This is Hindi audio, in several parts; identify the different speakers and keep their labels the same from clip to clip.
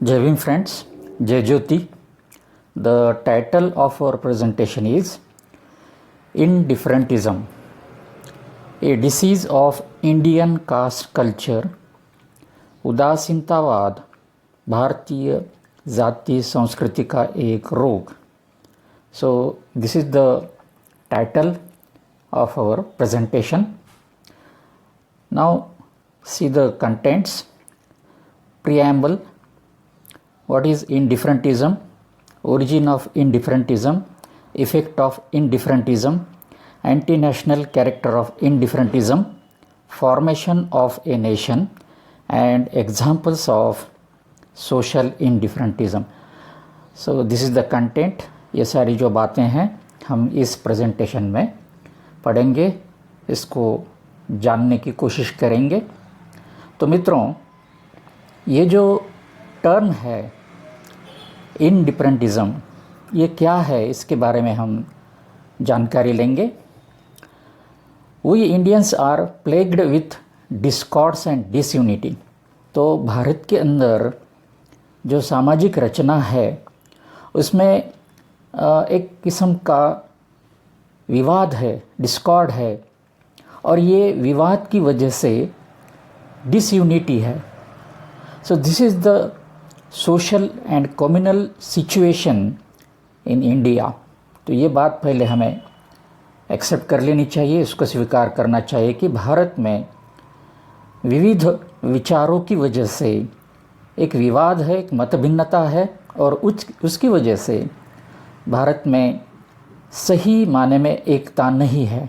Speaker 1: Jai Bhim friends, Jai Jyoti. The title of our presentation is Indifferentism, a disease of Indian caste culture, उदासीनतावाद भारतीय जाति संस्कृति का एक रोग. So this is the title of our presentation. Now see the contents. Preamble. What is indifferentism? Origin of indifferentism, effect of indifferentism, anti-national character of indifferentism, formation of a nation, and examples of social indifferentism. So this is the content. ये सारी जो बातें हैं हम इस प्रेजेंटेशन में पढ़ेंगे, इसको जानने की कोशिश करेंगे. तो मित्रों, ये जो टर्म है इंडिफरेंटिज्म, ये क्या है, इसके बारे में हम जानकारी लेंगे. We Indians are plagued with discords and disunity. तो भारत के अंदर जो सामाजिक रचना है उसमें एक किस्म का विवाद है, डिस्कॉर्ड है, और ये विवाद की वजह से डिसयूनिटी है. So this is the social and communal situation in India. तो ये बात पहले हमें एक्सेप्ट कर लेनी चाहिए, इसको स्वीकार करना चाहिए कि भारत में विविध विचारों की वजह से एक विवाद है, एक मतभिन्नता है, और उसकी वजह से भारत में सही माने में एकता नहीं है,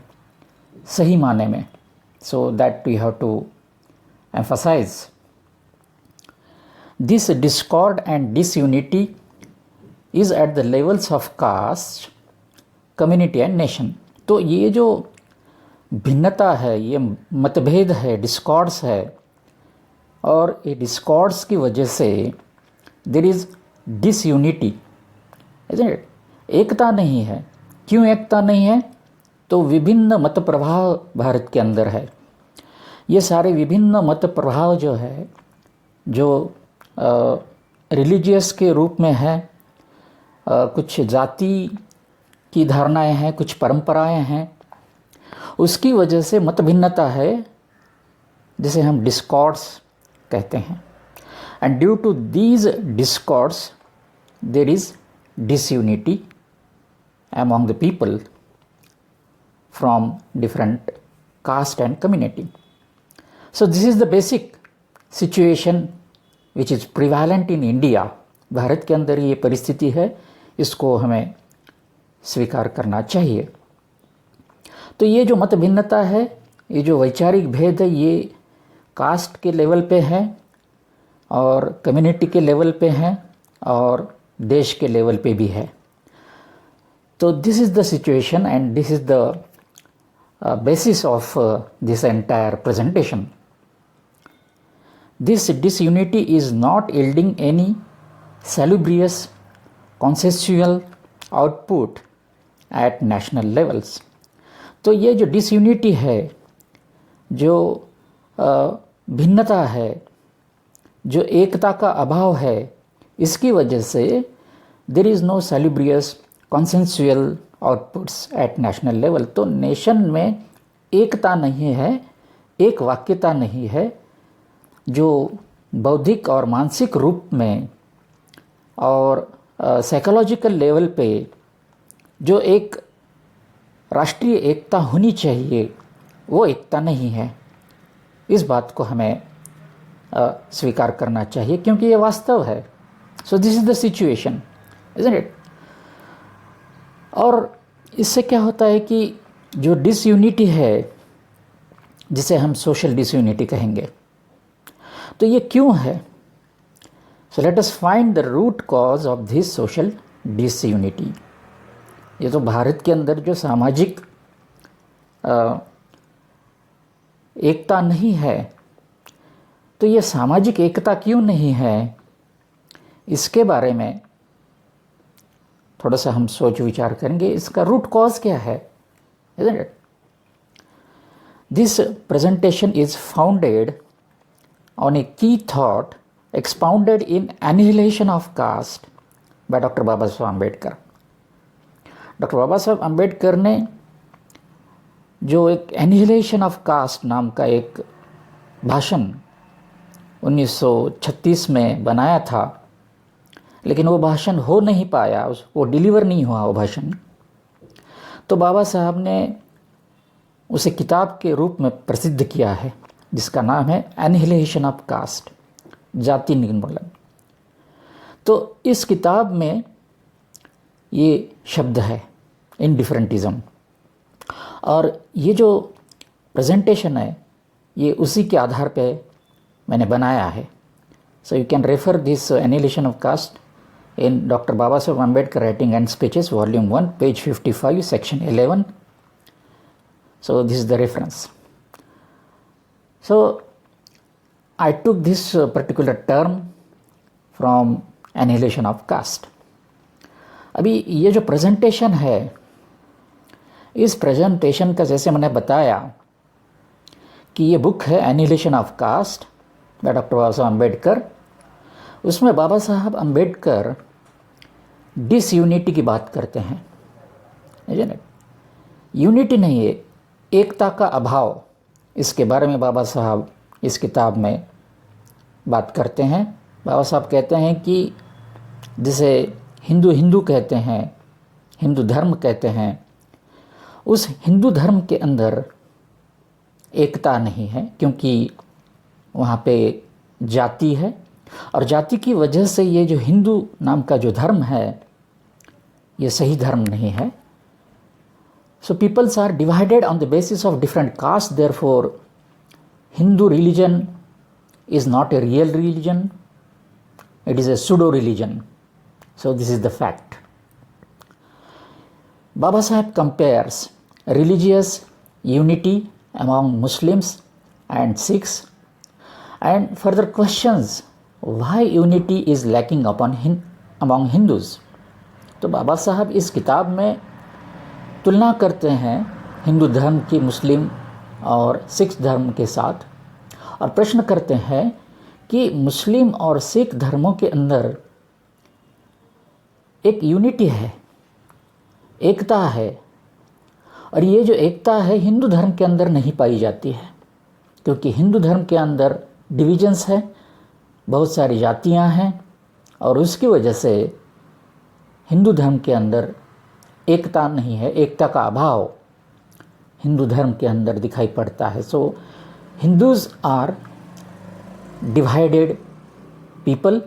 Speaker 1: सही माने में. So that we have to emphasise. This discord and disunity is at the levels of caste, community and nation. तो ये जो भिन्नता है, ये मतभेद है, डिस्कॉर्ड्स है, और ये डिस्कॉर्ड्स की वजह से there is disunity, isn't it? एकता नहीं है. क्यों एकता नहीं है? तो विभिन्न मत प्रभाव भारत के अंदर है. ये सारे विभिन्न मत प्रभाव जो है, जो रिलीजियस के रूप में है, कुछ जाति की धारणाएं हैं, कुछ परंपराएं हैं, उसकी वजह से मतभिन्नता है, जिसे हम डिस्कॉर्ड्स कहते हैं. And due to these discords there is disunity among the people from different caste and community. So this is the basic situation which is prevalent in India. Bharat के अंदर ये परिस्थिति है, इसको हमें स्वीकार करना चाहिए. तो ये जो मत भिन्नता है, ये जो वैचारिक भेद है, ये कास्ट के लेवल पे है, और कम्युनिटी के लेवल पे है, और देश के लेवल पे भी है. तो this is the situation and this is the basis of this entire presentation. This disunity is not yielding any salubrious consensual output at national levels. तो ये जो डिसयूनिटी है, जो भिन्नता है, जो एकता का अभाव है, इसकी वजह से there is no salubrious consensual outputs at national level. तो नेशन में एकता नहीं है, एक वाक्यता नहीं है, जो बौद्धिक और मानसिक रूप में और साइकोलॉजिकल लेवल पे जो एक राष्ट्रीय एकता होनी चाहिए, वो एकता नहीं है. इस बात को हमें स्वीकार करना चाहिए, क्योंकि ये वास्तव है. So this is the situation, isn't it? और इससे क्या होता है कि जो डिसयूनिटी है, जिसे हम सोशल डिसयूनिटी कहेंगे, तो ये क्यों है? So let us find the root cause of this social disunity. ये तो भारत के अंदर जो सामाजिक एकता नहीं है, तो ये सामाजिक एकता क्यों नहीं है, इसके बारे में थोड़ा सा हम सोच विचार करेंगे. इसका रूट कॉज क्या है, isn't it? This presentation is founded on a key thought expounded in Annihilation of Caste by Dr. Baba Saheb Ambedkar. Doctor Baba Saheb Ambedkar ने जो एक एनिहिलेशन ऑफ कास्ट नाम का एक भाषण 1936 में बनाया था, लेकिन वो भाषण हो नहीं पाया, वो डिलीवर नहीं हुआ वो भाषण। तो बाबा साहब ने उसे किताब के रूप में प्रसिद्ध किया है, जिसका नाम है एनिहिलेशन ऑफ कास्ट, जाति निर्मूलन। तो इस किताब में ये शब्द है इंडिफरेंटिज्म, और ये जो प्रेजेंटेशन है ये उसी के आधार पे मैंने बनाया है। So you can refer this annihilation of caste in Dr. Baba Saheb Ambedkar Writing and Speeches, Volume 1, page 55, Section 11. So this is the reference. So I took this particular term from Annihilation of Caste. अभी ये जो प्रेजेंटेशन है, इस प्रेजेंटेशन का जैसे मैंने बताया कि ये बुक है Annihilation of Caste by doctor Baba Saheb Ambedkar. उसमें बाबा साहब अम्बेडकर डिसयूनिटी की बात करते हैं, यूनिटी नहीं है, एकता का अभाव, इसके बारे में बाबा साहब इस किताब में बात करते हैं। बाबा साहब कहते हैं कि जिसे हिंदू कहते हैं, हिंदू धर्म कहते हैं, उस हिंदू धर्म के अंदर एकता नहीं है, क्योंकि वहाँ पे जाति है, और जाति की वजह से ये जो हिंदू नाम का जो धर्म है ये सही धर्म नहीं है। So peoples are divided on the basis of different caste, therefore Hindu religion is not a real religion, it is a pseudo religion. So this is the fact. Baba Saheb compares religious unity among Muslims and Sikhs and further questions why unity is lacking among Hindus। तो बाबा साहब इस किताब में तुलना करते हैं हिंदू धर्म की मुस्लिम और सिख धर्म के साथ, और प्रश्न करते हैं कि मुस्लिम और सिख धर्मों के अंदर एक यूनिटी है, एकता है, और ये जो एकता है हिंदू धर्म के अंदर नहीं पाई जाती है, क्योंकि हिंदू धर्म के अंदर डिविजन्स है, बहुत सारी जातियां हैं, और उसकी वजह से हिंदू धर्म के अंदर एकता नहीं है, एकता का अभाव हिंदू धर्म के अंदर दिखाई पड़ता है। So Hindus are divided people.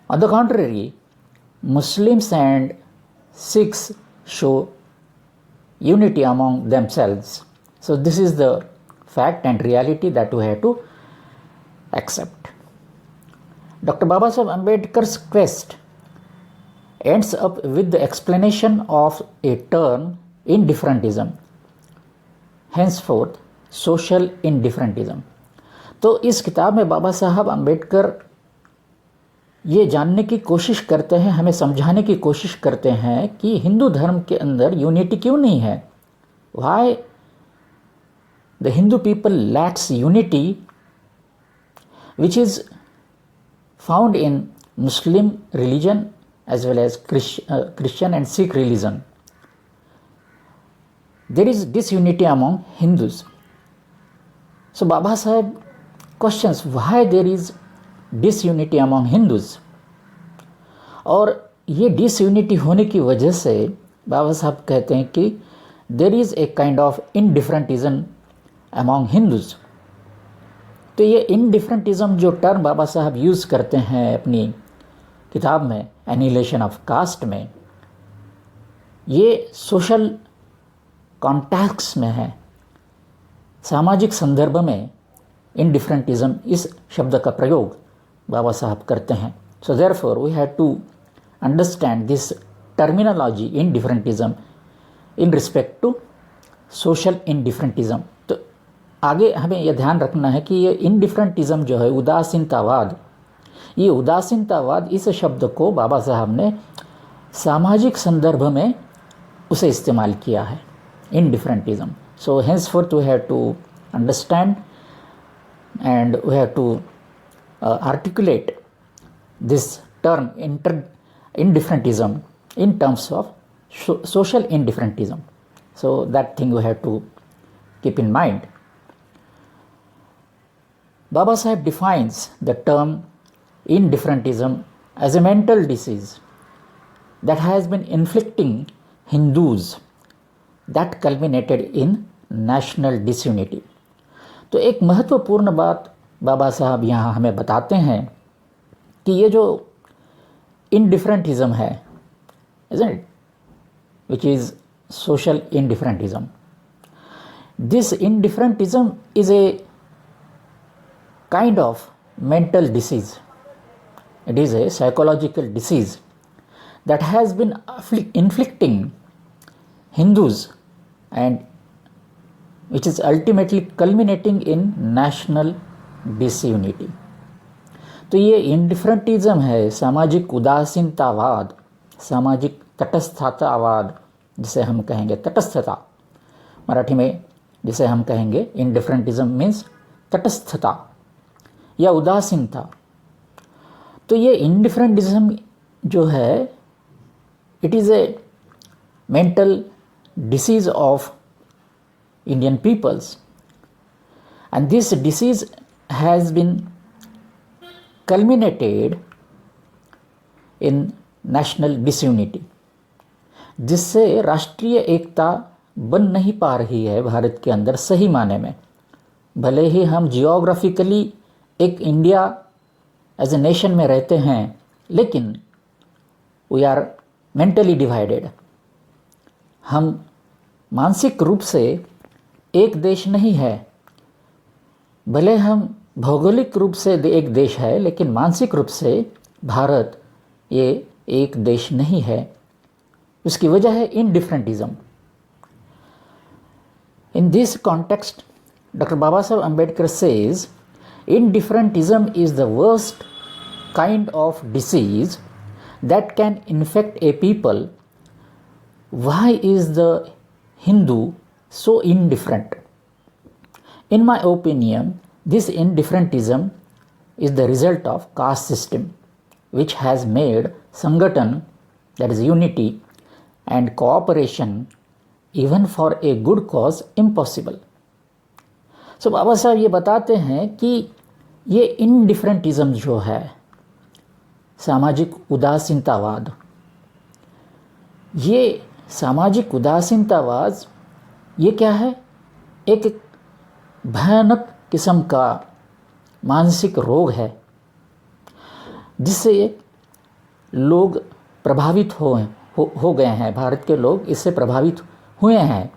Speaker 1: On the contrary, Muslims and Sikhs show unity among themselves. So this is the fact and reality that we have to accept. Dr. Baba Saheb Ambedkar's quest ends up with the explanation of a term, indifferentism, henceforth social indifferentism। तो इस किताब में बाबा साहब अम्बेडकर ये जानने की कोशिश करते हैं, हमें समझाने की कोशिश करते हैं कि हिंदू धर्म के अंदर यूनिटी क्यों नहीं है। Why the Hindu people lacks unity, which is found in Muslim religion as well as Christian and Sikh religion. There is disunity among Hindus. So Baba Sahib questions why there is disunity among Hindus, और ये disunity होने की वजह से बाबा साहब कहते हैं कि there is a kind of indifferentism among Hindus। तो ये indifferentism जो टर्म बाबा साहब यूज़ करते हैं अपनी किताब में एनिहिलेशन ऑफ कास्ट में, ये सोशल कॉन्टेक्स्ट में है, सामाजिक संदर्भ में इंडिफरेंटिज्म इस शब्द का प्रयोग बाबा साहब करते हैं। So therefore we have to understand this terminology indifferentism in respect to social indifferentism. तो आगे हमें यह ध्यान रखना है कि ये इंडिफरेंटिज्म जो है, उदासीनतावाद, ये उदासीनतावाद इस शब्द को बाबा साहब ने सामाजिक संदर्भ में उसे इस्तेमाल किया है, इंडिफरेंटिज्म। सो henceforth we have to understand and we have to articulate this term indifferentism in terms of social indifferentism. So that thing we have to keep in mind. Baba Saheb defines the term indifferentism as a mental disease that has been inflicting Hindus that culminated in national disunity. तो एक महत्वपूर्ण बात बाबा साहब यहाँ हमें बताते हैं कि ये जो indifferentism है, isn't it, which is social indifferentism, this indifferentism is a kind of mental disease. It is a psychological disease that has been inflicting Hindus and which is ultimately culminating in national disunity. तो ये इंडिफरेंटिज्म है, सामाजिक उदासीनतावाद, सामाजिक तटस्थतावाद जिसे हम कहेंगे, तटस्थता मराठी में जिसे हम कहेंगे इंडिफरेंटिज्म मीन्स तटस्थता या उदासीनता. तो ये इंडिफरेंटिज्म जो है, it is A mental disease of Indian peoples, and this disease has been culminated in national disunity, जिससे राष्ट्रीय एकता बन नहीं पा रही है भारत के अंदर सही माने में. भले ही हम जियोग्राफिकली एक इंडिया एज ए नेशन में रहते हैं, लेकिन वी आर मेंटली डिवाइडेड. हम मानसिक रूप से एक देश नहीं है. भले हम भौगोलिक रूप से एक देश है, लेकिन मानसिक रूप से भारत ये एक देश नहीं है. उसकी वजह है इंडिफरेंटिज्म. In this context doctor Baba Saheb Ambedkar says indifferentism is the worst kind of disease that can infect a people. Why is the Hindu so indifferent? In my opinion, this indifferentism is the result of caste system, which has made Sanghatan, that is unity and cooperation, even for a good cause, impossible. So बाबा साहब ये बताते हैं कि ये इंडिफरेंटिज्म जो है, सामाजिक उदासीनतावाद, ये सामाजिक उदासीनतावाद ये क्या है? एक भयानक किस्म का मानसिक रोग है जिससे लोग प्रभावित हो गए हैं. भारत के लोग इससे प्रभावित हुए हैं.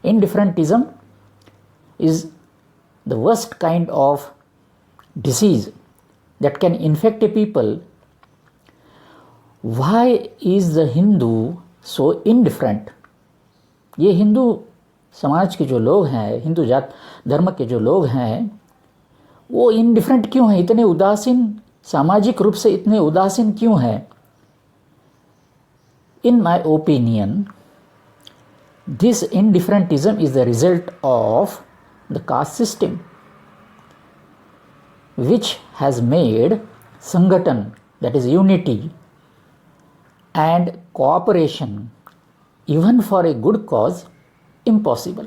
Speaker 1: इंडिफरेंटिज्म is the worst kind of disease that can infect a people. Why is the Hindu so indifferent? ये हिंदू समाज के जो लोग हैं, हिंदू जात धर्म के जो लोग हैं, वो इंडिफरेंट क्यों हैं? इतने उदासीन, सामाजिक रूप से इतने उदासीन क्यों हैं? In my opinion, this indifferentism is the result of the caste system, which has made Sanghatan, that is unity and cooperation, even for a good cause, impossible.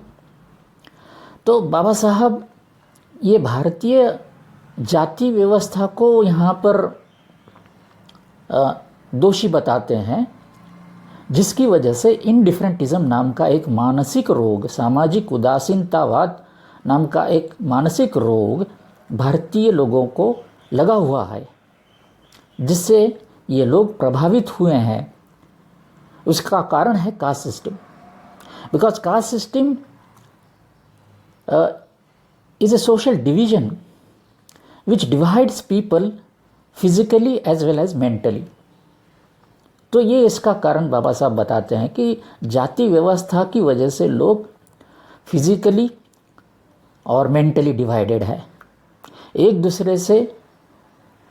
Speaker 1: तो बाबा साहब ये भारतीय जाति व्यवस्था को यहाँ पर दोषी बताते हैं, जिसकी वजह से इंडिफरेंटिज्म नाम का एक मानसिक रोग, सामाजिक उदासीनतावाद नाम का एक मानसिक रोग भारतीय लोगों को लगा हुआ है, जिससे ये लोग प्रभावित हुए हैं. उसका कारण है caste system. Because caste system is a social division which divides people physically as well as mentally. तो ये इसका कारण बाबा साहब बताते हैं कि जाति व्यवस्था की वजह से लोग फिजिकली और मेंटली डिवाइडेड है, एक दूसरे से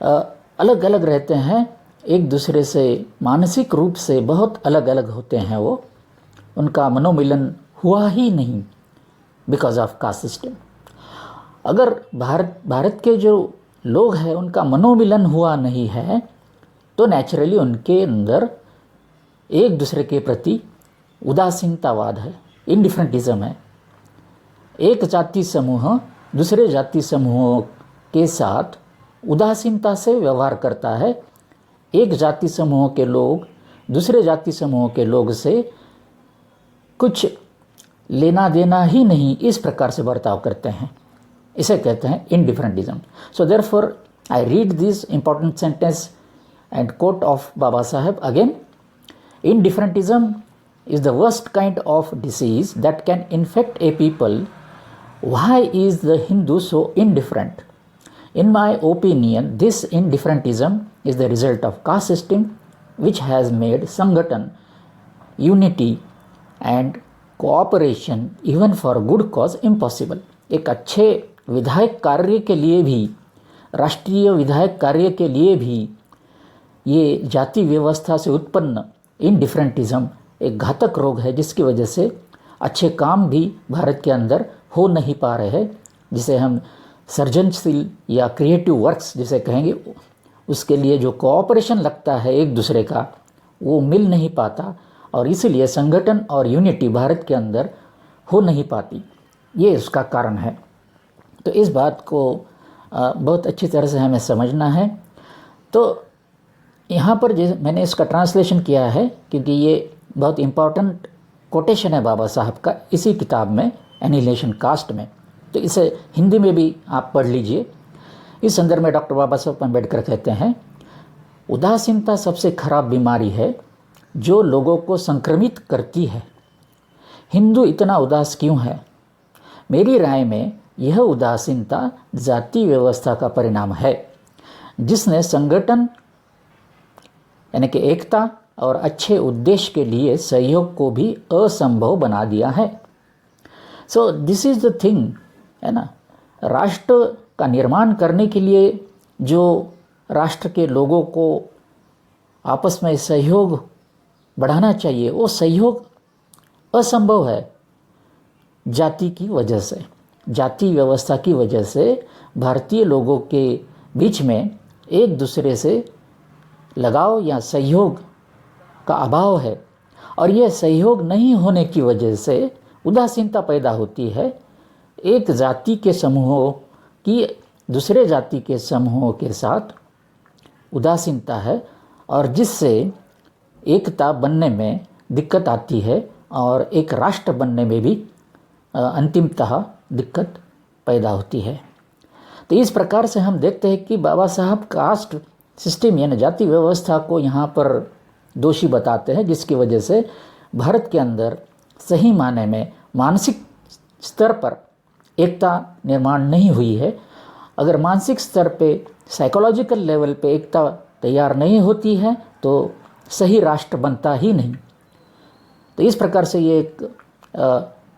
Speaker 1: अलग अलग रहते हैं, एक दूसरे से मानसिक रूप से बहुत अलग अलग होते हैं. वो उनका मनोमिलन हुआ ही नहीं बिकॉज ऑफ कास्ट सिस्टम. अगर भारत के जो लोग हैं उनका मनोमिलन हुआ नहीं है, तो नेचुरली उनके अंदर एक दूसरे के प्रति उदासीनतावाद है, इंडिफरेंटिज्म है। एक जाति समूह दूसरे जाति समूहों के साथ उदासीनता से व्यवहार करता है, एक जाति समूह के लोग दूसरे जाति समूह के लोग से कुछ लेना देना ही नहीं, इस प्रकार से बर्ताव करते हैं, इसे कहते हैं indifferentism. So therefore I read this important sentence and quote of Baba Saheb again. Indifferentism is the worst kind of disease that can infect a people. Why is the Hindu so indifferent? In my opinion, this indifferentism is the result of caste system which has made Sanghatan, unity and cooperation even for good cause impossible. एक अच्छे विधायक कार्य के लिए भी, राष्ट्रीय विधायक कार्य के लिए भी ये जाति व्यवस्था से उत्पन्न इंडिफरेंटिज्म एक घातक रोग है, जिसकी वजह से अच्छे काम भी भारत के अंदर हो नहीं पा रहे हैं, जिसे हम सृजनशील या क्रिएटिव वर्क्स जिसे कहेंगे, उसके लिए जो कोऑपरेशन लगता है एक दूसरे का, वो मिल नहीं पाता, और इसीलिए संगठन और यूनिटी भारत के अंदर हो नहीं पाती। ये उसका कारण है। तो इस बात को बहुत अच्छी तरह से हमें समझना है। तो यहाँ पर मैंने इसका ट्रांसलेशन किया है क्योंकि ये बहुत इम्पॉर्टेंट कोटेशन है बाबा साहब का इसी किताब में, एनिहिलेशन कास्ट में। तो इसे हिंदी में भी आप पढ़ लीजिए। इस संदर्भ में डॉक्टर बाबा साहब अम्बेडकर कहते हैं, उदासीनता सबसे खराब बीमारी है जो लोगों को संक्रमित करती है। हिंदू इतना उदास क्यों है? मेरी राय में यह उदासीनता जाति व्यवस्था का परिणाम है, जिसने संगठन यानी कि एकता और अच्छे उद्देश्य के लिए सहयोग को भी असंभव बना दिया है। So this is the thing, है ना। राष्ट्र का निर्माण करने के लिए जो राष्ट्र के लोगों को आपस में सहयोग बढ़ाना चाहिए, वो सहयोग असंभव है जाति की वजह से, जाति व्यवस्था की वजह से। भारतीय लोगों के बीच में एक दूसरे से लगाव या सहयोग का अभाव है, और यह सहयोग नहीं होने की वजह से उदासीनता पैदा होती है। एक जाति के समूहों की दूसरे जाति के समूहों के साथ उदासीनता है, और जिससे एकता बनने में दिक्कत आती है, और एक राष्ट्र बनने में भी अंतिमतः दिक्कत पैदा होती है। तो इस प्रकार से हम देखते हैं कि बाबा साहब कास्ट सिस्टम यानी जाति व्यवस्था को यहाँ पर दोषी बताते हैं, जिसकी वजह से भारत के अंदर सही माने में मानसिक स्तर पर एकता निर्माण नहीं हुई है। अगर मानसिक स्तर पे, साइकोलॉजिकल लेवल पे एकता तैयार नहीं होती है तो सही राष्ट्र बनता ही नहीं। तो इस प्रकार से ये एक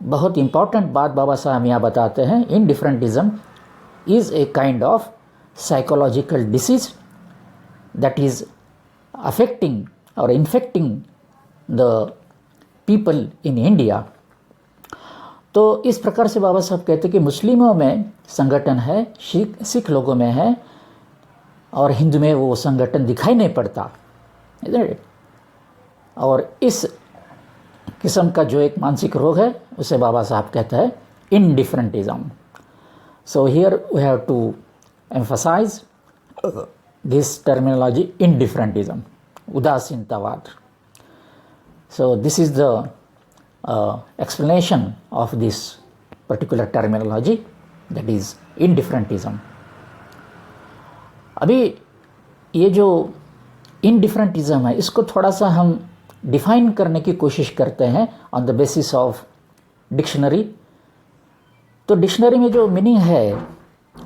Speaker 1: बहुत इम्पॉर्टेंट बात बाबा साहब यहाँ बताते हैं। Indifferentism is a kind of psychological disease that is affecting or infecting the people in India। तो इस प्रकार से बाबा साहब कहते हैं कि मुस्लिमों में संगठन है, सिख लोगों में है, और हिंदू में वो संगठन दिखाई नहीं पड़ता। और इस किस्म का जो एक मानसिक रोग है उसे बाबा साहब कहते हैं indifferentism. So here we have to emphasise this terminology, indifferentism, उदासीनतावाद। So this is the explanation of this particular terminology, that is indifferentism। अभी ये जो indifferentism है, इसको थोड़ा सा हम डिफाइन करने की कोशिश करते हैं on the basis of dictionary. तो डिक्शनरी में जो मीनिंग है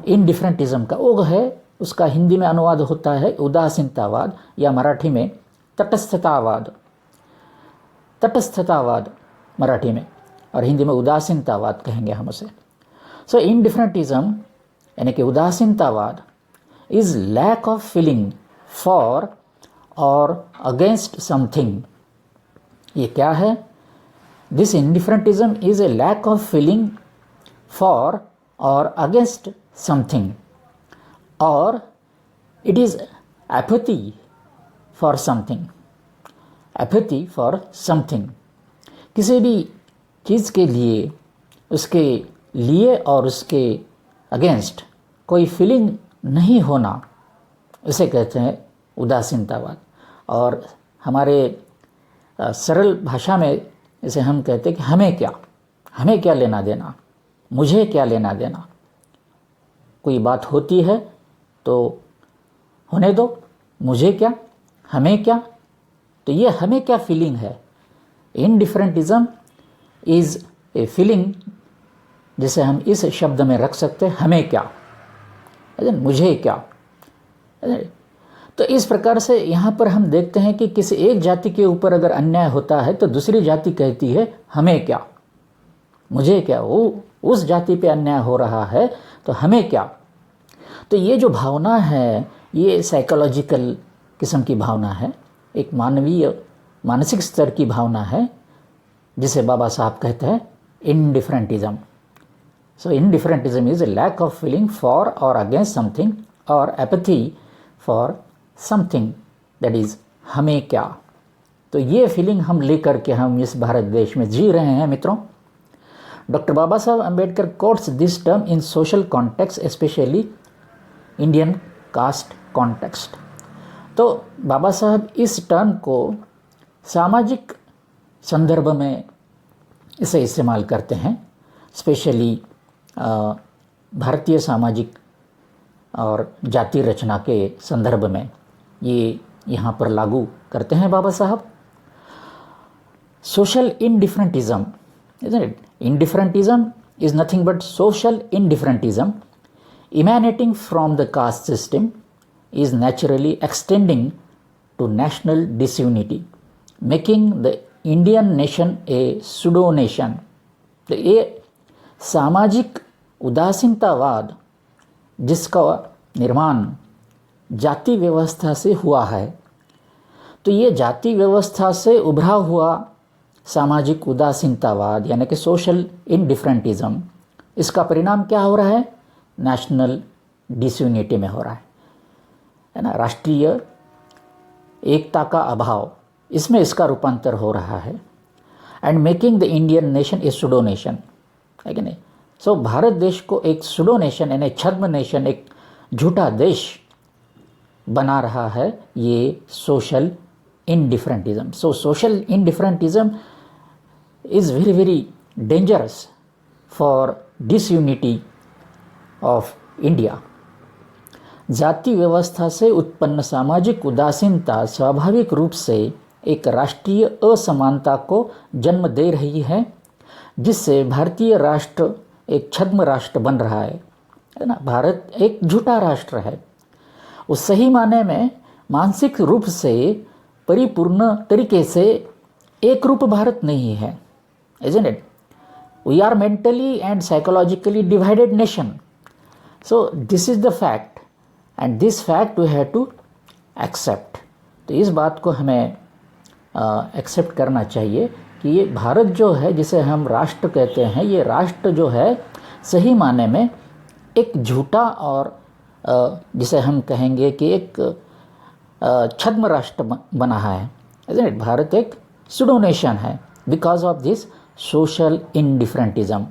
Speaker 1: indifferentism का, वो है, उसका हिंदी में अनुवाद होता है उदासीनतावाद, या मराठी में तटस्थतावाद। तटस्थतावाद मराठी में, और हिंदी में उदासीनतावाद कहेंगे हम उसे। सो इंडिफरेंटिज्म यानी कि उदासीनतावाद is lack of feeling for or against something. ये क्या है? This indifferentism is a lack of feeling for or against something, और it is apathy for something, apathy for something. किसी भी चीज़ के लिए, उसके लिए और उसके अगेंस्ट कोई फीलिंग नहीं होना, उसे कहते हैं उदासीनतावाद। और हमारे सरल भाषा में इसे हम कहते हैं कि हमें क्या लेना देना, मुझे क्या लेना देना। कोई बात होती है तो होने दो, मुझे क्या, हमें क्या। तो ये हमें क्या फीलिंग है। इनडिफरेंटिज्म इज़ ए फीलिंग जिसे हम इस शब्द में रख सकते हैं, हमें क्या, मुझे क्या। तो इस प्रकार से यहाँ पर हम देखते हैं कि किसी एक जाति के ऊपर अगर अन्याय होता है तो दूसरी जाति कहती है हमें क्या, मुझे क्या। वो उस जाति पे अन्याय हो रहा है तो हमें क्या। तो ये जो भावना है ये साइकोलॉजिकल किस्म की भावना है, एक मानवीय मानसिक स्तर की भावना है, जिसे बाबा साहब कहते हैं indifferentism. So indifferentism is a lack of feeling for or against something और apathy for something, that is हमें क्या। तो ये फीलिंग हम लेकर के हम इस भारत देश में जी रहे हैं मित्रों। Doctor Baba Saheb Ambedkar quotes this term in social context, specially Indian caste context. तो बाबा साहब इस टर्म को सामाजिक संदर्भ में इसे इस्तेमाल करते हैं, स्पेशली भारतीय सामाजिक और जाति रचना के संदर्भ में ये यहाँ पर लागू करते हैं Baba Saheb. Social indifferentism, isn't it? Indifferentism is nothing but social indifferentism emanating from the caste system is naturally extending to national disunity, making the Indian nation a pseudo nation। तो ये सामाजिक उदासीनतावाद जिसका निर्माण जाति व्यवस्था से हुआ है, तो ये जाति व्यवस्था से उभरा हुआ सामाजिक उदासीनतावाद यानी कि सोशल इनडिफरेंटिज्म, इसका परिणाम क्या हो रहा है, नेशनल डिसयूनिटी में हो रहा है ना, राष्ट्रीय एकता का अभाव, इसमें इसका रूपांतर हो रहा है। And making the Indian nation a pseudo nation, है कि नहीं। सो भारत देश को एक सुडो नेशन यानी छद्म नेशन, एक झूठा देश बना रहा है ये social indifferentism। So social indifferentism is very very dangerous for disunity of India। जाति व्यवस्था से उत्पन्न सामाजिक उदासीनता स्वाभाविक रूप से एक राष्ट्रीय असमानता को जन्म दे रही है, जिससे भारतीय राष्ट्र एक छद्म राष्ट्र बन रहा है ना। भारत एक झूठा राष्ट्र है, उस सही माने में मानसिक रूप से परिपूर्ण तरीके से एक रूप भारत नहीं है, isn't it? We are mentally and psychologically divided nation। So this is the fact and this fact we have to accept। तो इस बात को हमें एक्सेप्ट करना चाहिए कि ये भारत जो है जिसे हम राष्ट्र कहते हैं, ये राष्ट्र जो है सही माने में एक झूठा और जिसे हम कहेंगे कि एक छद्म राष्ट्र बना है, isn't it? भारत एक सुडो नेशन है because of this social indifferentism.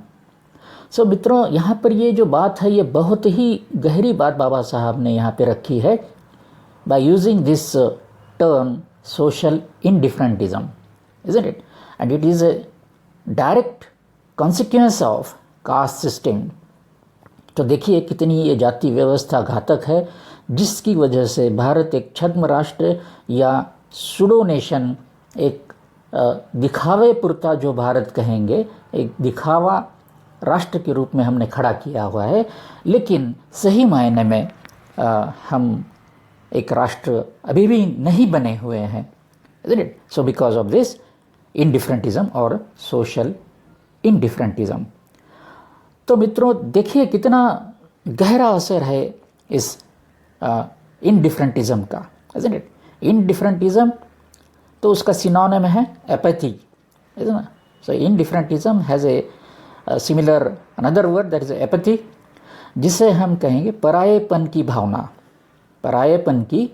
Speaker 1: सो मित्रों, यहाँ पर ये जो बात है ये बहुत ही गहरी बात बाबा साहब ने यहाँ पे रखी है by using this term social indifferentism, isn't it? And it is a direct consequence of caste system. तो देखिए कितनी ये जाति व्यवस्था घातक है, जिसकी वजह से भारत एक छद्म राष्ट्र या सुडो नेशन, एक दिखावे पुरता जो भारत कहेंगे, एक दिखावा राष्ट्र के रूप में हमने खड़ा किया हुआ है, लेकिन सही मायने में हम एक राष्ट्र अभी भी नहीं बने हुए हैं, isn't it? So because of this indifferentism और सोशल इंडिफरेंटिज्म। तो मित्रों देखिए कितना गहरा असर है इस इंडिफरेंटिज्म का, isn't it? इंडिफरेंटिज्म तो उसका सिनोनिम है एपैथी, है ना। So indifferentism has a similar another word that is apathy. जिसे हम कहेंगे परायेपन की भावना, परायेपन की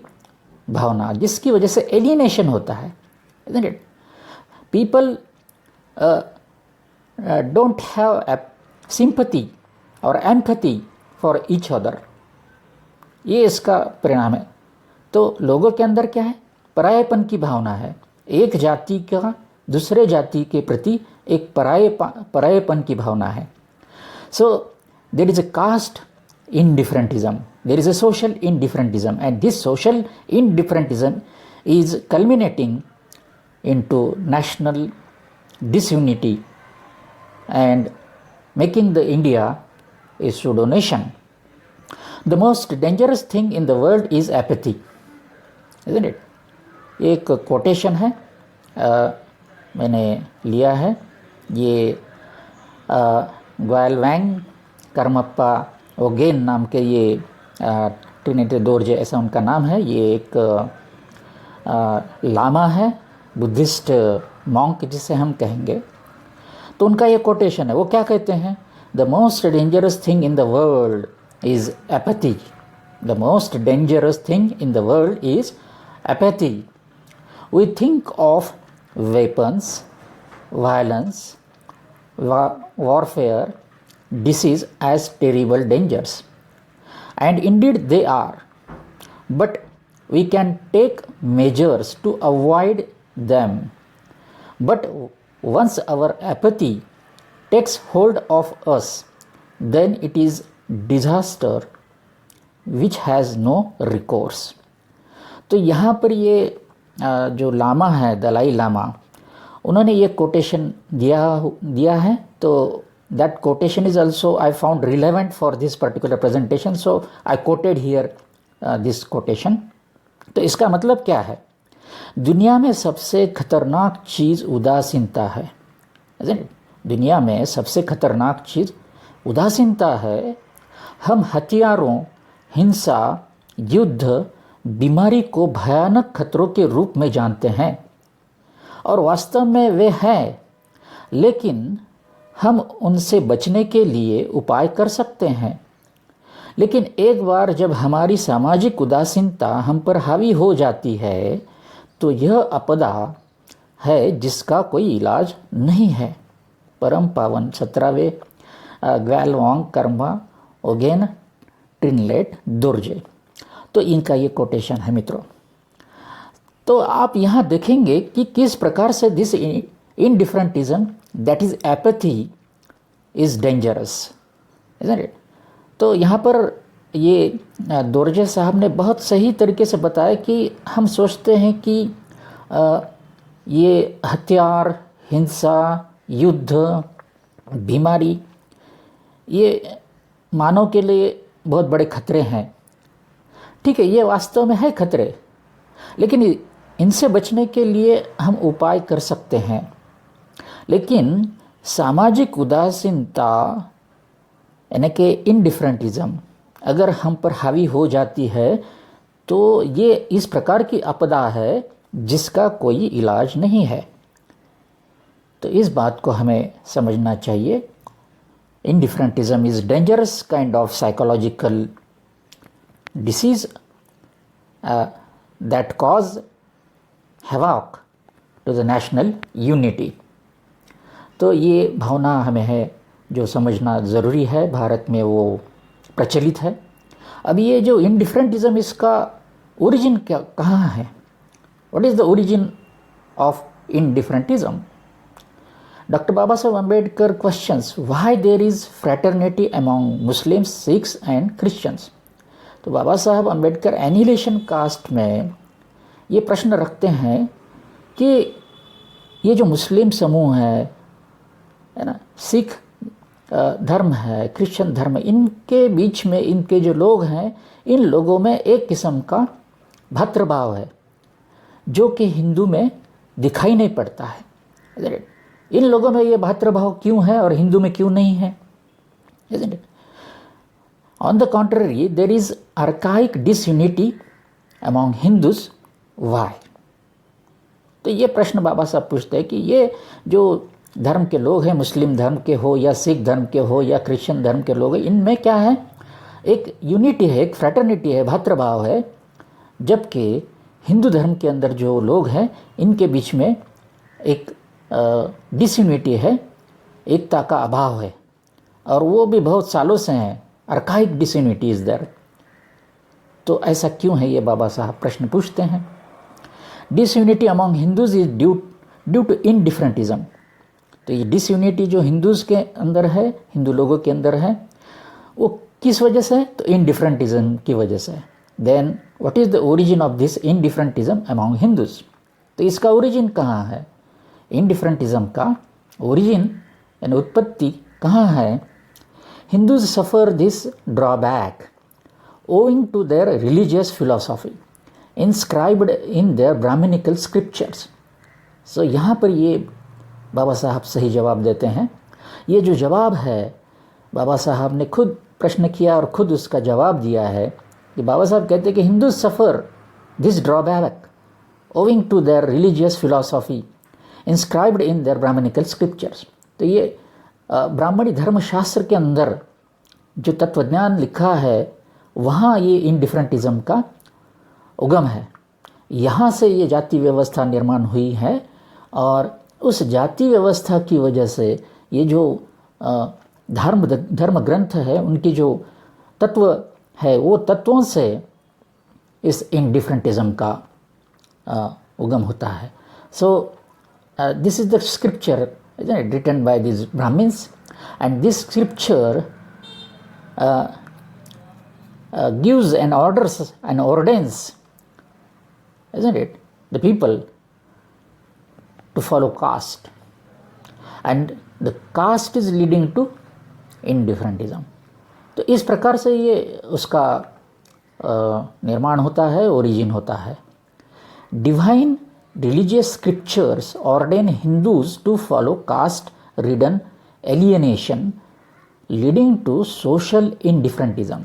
Speaker 1: भावना, जिसकी वजह से एलिनेशन होता है, isn't it? People don't have a sympathy और empathy for each other. ये इसका परिणाम है। तो लोगों के अंदर क्या है? परायेपन की भावना है। एक जाति का दूसरे जाति के प्रति एक परायेपन की भावना है। So there is a caste indifferentism, there is a social indifferentism, and this social indifferentism is culminating into national disunity and making the India a pseudo nation. The most dangerous thing in the world is apathy, isn't it? एक कोटेशन है, मैंने लिया है, ये ग्वालवांग कर्मप्पा ओगेन नाम के ये ट्रिनिटी दोर्जे ऐसा उनका नाम है। ये एक लामा है, बुद्धिस्ट मॉन्क जिसे हम कहेंगे। तो उनका ये कोटेशन है। वो क्या कहते हैं? The most dangerous thing in the world is apathy. The most dangerous thing in the world is apathy. We think of weapons, violence, warfare, disease as terrible dangers, and indeed they are, but we can take measures to avoid them. But once our apathy takes hold of us, then it is disaster which has no recourse. तो यहाँ पर ये जो लामा है, दलाई लामा, उन्होंने ये कोटेशन दिया है। तो that quotation is also I found relevant for this particular presentation, so I quoted here this quotation. तो इसका मतलब क्या है? दुनिया में सबसे खतरनाक चीज़ उदासीनता है। दुनिया में सबसे खतरनाक चीज़ उदासीनता है। हम हथियारों, हिंसा, युद्ध, बीमारी को भयानक खतरों के रूप में जानते हैं और वास्तव में वे हैं, लेकिन हम उनसे बचने के लिए उपाय कर सकते हैं। लेकिन एक बार जब हमारी सामाजिक उदासीनता हम पर हावी हो जाती है तो यह आपदा है जिसका कोई इलाज नहीं है। परम पावन 17वें ग्वालवांग कर्मा ओगेन ट्रिनलेट दोर्जे। तो इनका ये कोटेशन है मित्रों। तो आप यहाँ देखेंगे कि किस प्रकार से this indifferentism that is apathy is dangerous, isn't it? तो यहाँ पर ये दोर्जे साहब ने बहुत सही तरीके से बताया कि हम सोचते हैं कि ये हथियार, हिंसा, युद्ध, बीमारी ये मानव के लिए बहुत बड़े खतरे हैं। ठीक है, ये वास्तव में है खतरे, लेकिन इनसे बचने के लिए हम उपाय कर सकते हैं। लेकिन सामाजिक उदासीनता यानी कि इंडिफरेंटिज्म अगर हम पर हावी हो जाती है तो ये इस प्रकार की आपदा है जिसका कोई इलाज नहीं है। तो इस बात को हमें समझना चाहिए। Indifferentism is dangerous kind of psychological disease that cause havoc to the national unity. तो ये भावना हमें है जो समझना ज़रूरी है, भारत में वो प्रचलित है। अब ये जो इंडिफरेंटिज्म इसका ओरिजिन क्या कहाँ है? What is the origin of indifferentism? Doctor Baba Saheb Ambedkar questions why there is fraternity among Muslims, Sikhs and Christians. तो बाबा साहब अम्बेडकर एनिहिलेशन कास्ट में ये प्रश्न रखते हैं कि ये जो मुस्लिम समूह है ना, सिख धर्म है, क्रिश्चियन धर्म है, इनके बीच में इनके जो लोग हैं, इन लोगों में एक किस्म का भद्रभाव है जो कि हिंदू में दिखाई नहीं पड़ता है। इन लोगों में ये भद्रभाव क्यों है और हिंदू में क्यों नहीं है? On the contrary there is archaic disunity among Hindus, why? तो ये प्रश्न बाबा साहब पूछते हैं कि ये जो धर्म के लोग हैं, मुस्लिम धर्म के हो या सिख धर्म के हो या क्रिश्चियन धर्म के लोग हैं, इनमें क्या है? एक यूनिटी है, एक फ्रैटर्निटी है, भातृभाव है, जबकि हिंदू धर्म के अंदर जो लोग हैं इनके बीच में एक डिसयूनिटी है, एकता का अभाव है, और वो भी बहुत सालों से हैं। अर्काइक डिसयूनिटी इज देयर। तो ऐसा क्यों है, ये बाबा साहब प्रश्न पूछते हैं। Disunity among Hindus is due to indifferentism. तो ये डिसयूनिटी जो हिंदूज के अंदर है, हिंदू लोगों के अंदर है, वो किस वजह से है? तो इनडिफरेंटिज्म की वजह से। Then what is the origin of this indifferentism among Hindus? तो इसका ओरिजिन कहाँ है? इनडिफरेंटिज्म का ओरिजिन यानी उत्पत्ति कहाँ है? Hindus suffer this drawback owing to their religious philosophy inscribed in their Brahminical scriptures. So यहाँ पर ये बाबा साहब सही जवाब देते हैं। ये जो जवाब है, बाबा साहब ने खुद प्रश्न किया और खुद उसका जवाब दिया है कि बाबा साहब कहते हैं कि Hindu suffer this drawback owing to their religious philosophy inscribed in their Brahminical scriptures. तो ये ब्राह्मणी धर्मशास्त्र के अंदर जो तत्वज्ञान लिखा है, वहाँ ये इनडिफरेंटिज्म का उगम है। यहाँ से ये जाति व्यवस्था निर्माण हुई है, और उस जाति व्यवस्था की वजह से ये जो धर्म ग्रंथ है, उनकी जो तत्व है, वो तत्वों से इस इनडिफरेंटिज्म का उगम होता है। So this is the scripture written by this Brahmins, and this scripture gives and orders and ordains, isn't it, the people to follow caste, and the caste is leading to indifferentism. तो इस प्रकार से ये उसका निर्माण होता है, ओरिजिन होता है। Divine religious scriptures ordain Hindus to follow caste ridden alienation leading to social indifferentism.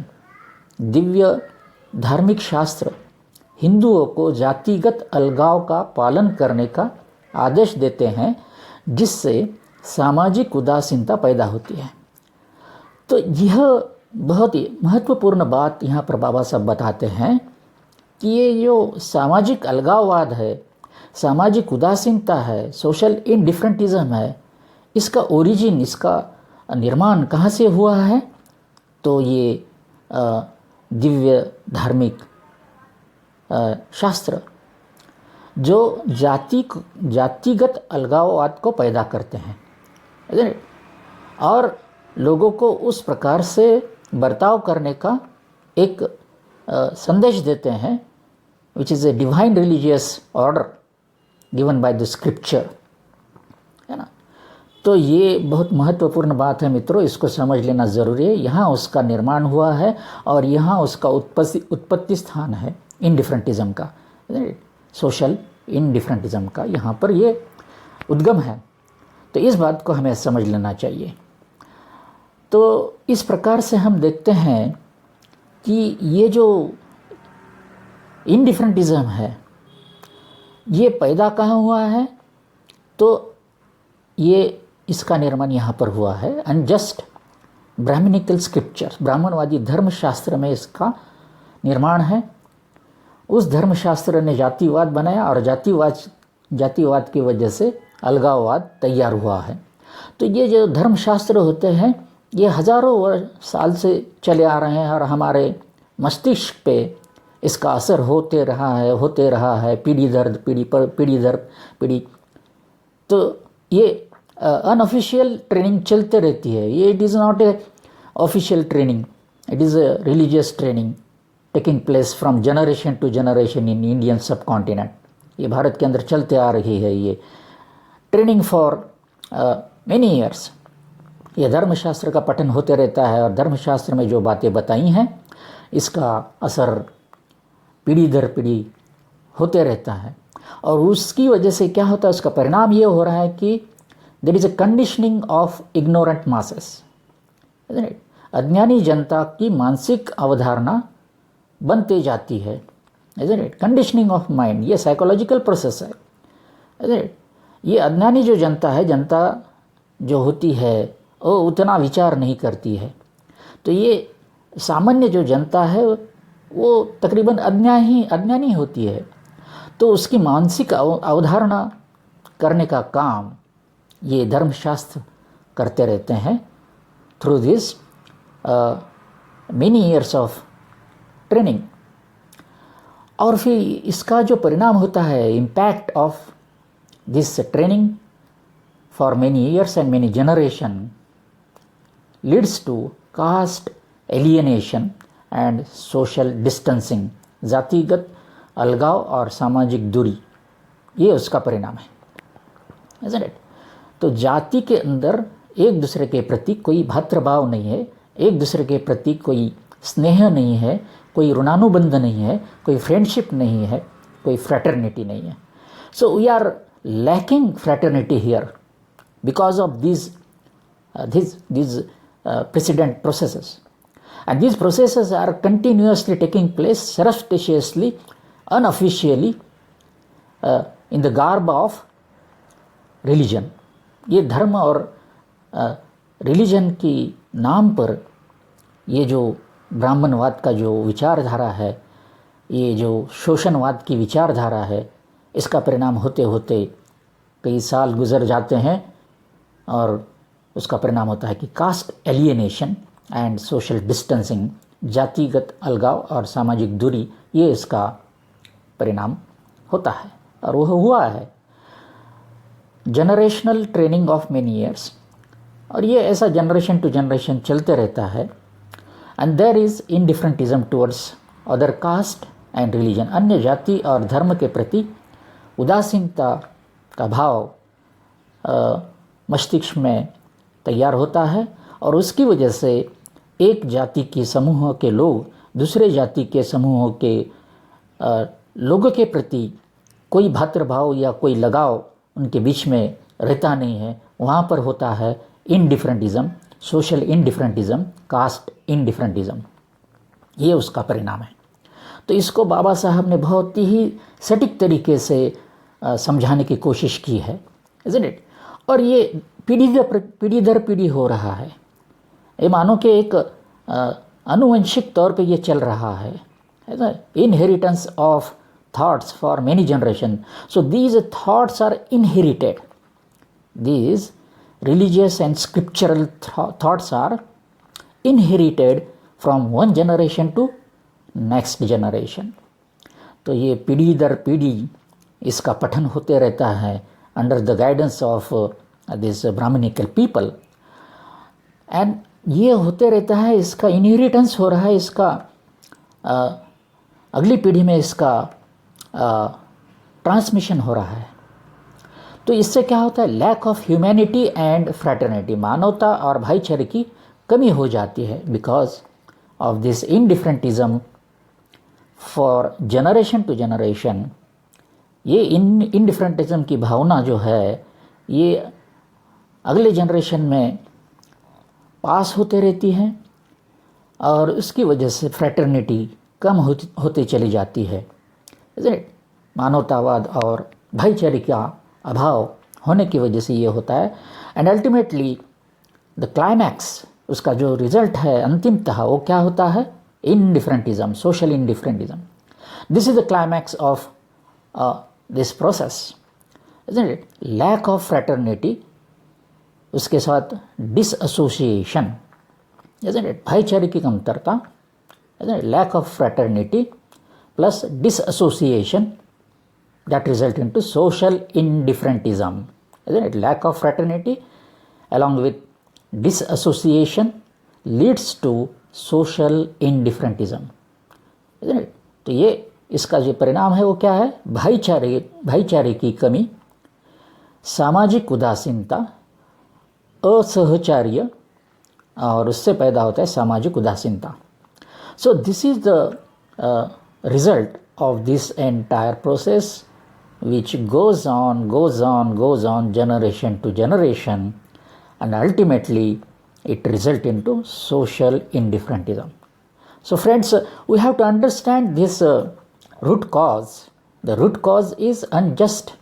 Speaker 1: दिव्य धार्मिक शास्त्र हिंदुओं को जातिगत अलगाव का पालन करने का आदेश देते हैं, जिससे सामाजिक उदासीनता पैदा होती है। तो यह बहुत ही महत्वपूर्ण बात यहाँ पर बाबा साहब बताते हैं कि ये जो सामाजिक अलगाववाद है, सामाजिक उदासीनता है, सोशल इनडिफरेंटिज्म है, इसका ओरिजिन, इसका निर्माण कहाँ से हुआ है? तो ये दिव्य धार्मिक शास्त्र जो जातिगत अलगाववाद को पैदा करते हैं और लोगों को उस प्रकार से बर्ताव करने का एक संदेश देते हैं, which is a divine religious order given by the scripture, है ना। तो ये बहुत महत्वपूर्ण बात है मित्रों, इसको समझ लेना ज़रूरी है। यहाँ उसका निर्माण हुआ है और यहाँ उसका उत्पत्ति स्थान है इनडिफरेंटिज्म का, सोशल इनडिफरेंटिज्म का, यहाँ पर ये उद्गम है। तो इस बात को हमें समझ लेना चाहिए। तो इस प्रकार से हम देखते हैं कि ये जो इनडिफरेंटिज्म है ये पैदा कहाँ हुआ है? तो ये इसका निर्माण यहाँ पर हुआ है अनजस्ट ब्राह्मणिकल स्क्रिप्चर्स, ब्राह्मणवादी धर्मशास्त्र में इसका निर्माण है। उस धर्मशास्त्र ने जातिवाद बनाया और जातिवाद की वजह से अलगाववाद तैयार हुआ है। तो ये जो धर्मशास्त्र होते हैं ये हज़ारों साल से चले आ रहे हैं और हमारे मस्तिष्क पे इसका असर होते रहा है पीढ़ी दर पीढ़ी। तो ये अनऑफिशियल ट्रेनिंग चलते रहती है। ये it is not a official training, it is a religious training taking place from generation to generation in Indian subcontinent. ये भारत के अंदर चलते आ रही है ये ट्रेनिंग फॉर मेनी ईयर्स। ये धर्मशास्त्र का पठन होते रहता है और धर्मशास्त्र में जो बातें बताई हैं इसका असर पीढ़ी दर पीढ़ी होते रहता है। और उसकी वजह से क्या होता है, उसका परिणाम ये हो रहा है कि there is a conditioning of ignorant masses. अज्ञानी जनता की मानसिक अवधारणा बनते जाती है, कंडीशनिंग ऑफ माइंड। ये साइकोलॉजिकल प्रोसेस है। ये अज्ञानी जो जनता है, जनता जो होती है वो उतना विचार नहीं करती है। तो ये सामान्य जो जनता है वो तकरीबन अज्ञानी होती है, तो उसकी मानसिक अवधारणा करने का काम ये धर्मशास्त्र करते रहते हैं through this many years of training. और फिर इसका जो परिणाम होता है, impact of this training for many years and many generation leads to caste alienation and social distancing, जातिगत अलगाव और सामाजिक दूरी, ये उसका परिणाम है, isn't it? तो जाति के अंदर एक दूसरे के प्रति कोई भ्रातृभाव नहीं है, एक दूसरे के प्रति कोई स्नेह नहीं है, कोई ऋणानुबंध नहीं है, कोई फ्रेंडशिप नहीं है, कोई फ्रैटर्निटी नहीं है। So we are lacking fraternity here because of these precedent processes, and these processes are continuously taking place surreptitiously, unofficially, in the garb of religion। ये धर्म और रिलीजन की नाम पर ये जो ब्राह्मणवाद का जो विचारधारा है, ये जो शोषणवाद की विचारधारा है, इसका परिणाम होते होते कई साल गुजर जाते हैं और उसका परिणाम होता है कि caste alienation and social distancing, जातिगत अलगाव और सामाजिक दूरी, ये इसका परिणाम होता है और वह हुआ है। Generational training of many years, और ये ऐसा जनरेशन टू जनरेशन चलते रहता है। And there is indifferentism towards other caste and religion, अन्य जाति और धर्म के प्रति उदासीनता का भाव मस्तिष्क में तैयार होता है और उसकी वजह से एक जाति के समूह के लोग दूसरे जाति के समूहों के लोगों के प्रति कोई भ्रातृभाव या कोई लगाव उनके बीच में रहता नहीं है। वहाँ पर होता है इनडिफरेंटिज्म, सोशल इनडिफरेंटिज्म, कास्ट इनडिफरेंटिज्म, ये उसका परिणाम है। तो इसको बाबा साहब ने बहुत ही सटीक तरीके से समझाने की कोशिश की है, isn't it? और ये पीढ़ी दर पीढ़ी हो रहा है। ये मानो कि एक आनुवंशिक तौर पे ये चल रहा है ना, inheritance of thoughts for many generation. So these thoughts are inherited, these religious and scriptural thoughts are inherited from one generation to next generation। तो ये पीढ़ी दर पीढ़ी इसका पठन होते रहता है under the guidance of this Brahmanical people, एंड ये होते रहता है, इसका इनहेरिटेंस हो रहा है, इसका अगली पीढ़ी में इसका ट्रांसमिशन हो रहा है। तो इससे क्या होता है, lack of humanity and fraternity, मानवता और भाईचारे की कमी हो जाती है because of this indifferentism for generation to generation. ये इनडिफरेंटिज्म की भावना जो है ये अगले जनरेशन में पास होते रहती है और उसकी वजह से फ्रैटर्निटी कम होते चली जाती है। मानवतावाद और भाईचारे का अभाव होने की वजह से ये होता है। एंड अल्टीमेटली द क्लाइमैक्स, उसका जो रिजल्ट है अंतिमतः वो क्या होता है, indifferentism, social indifferentism. This is the climax of this process, isn't it? Lack of fraternity, उसके साथ डिसएसोसिएशन, isn't it? भाईचारे की कमतरता, isn't it? Lack of fraternity plus disassociation that result into social indifferentism, isn't it? Lack of fraternity along with disassociation leads to social indifferentism, isn't it? तो ये इसका जो परिणाम है वो क्या है, भाईचारे की कमी, सामाजिक उदासीनता, असहचार्य, और उससे पैदा होता है सामाजिक उदासीनता। सो this is the result of this entire process which goes on generation to generation, and ultimately it result into social indifferentism. So friends, we have to understand this root cause. The root cause is unjust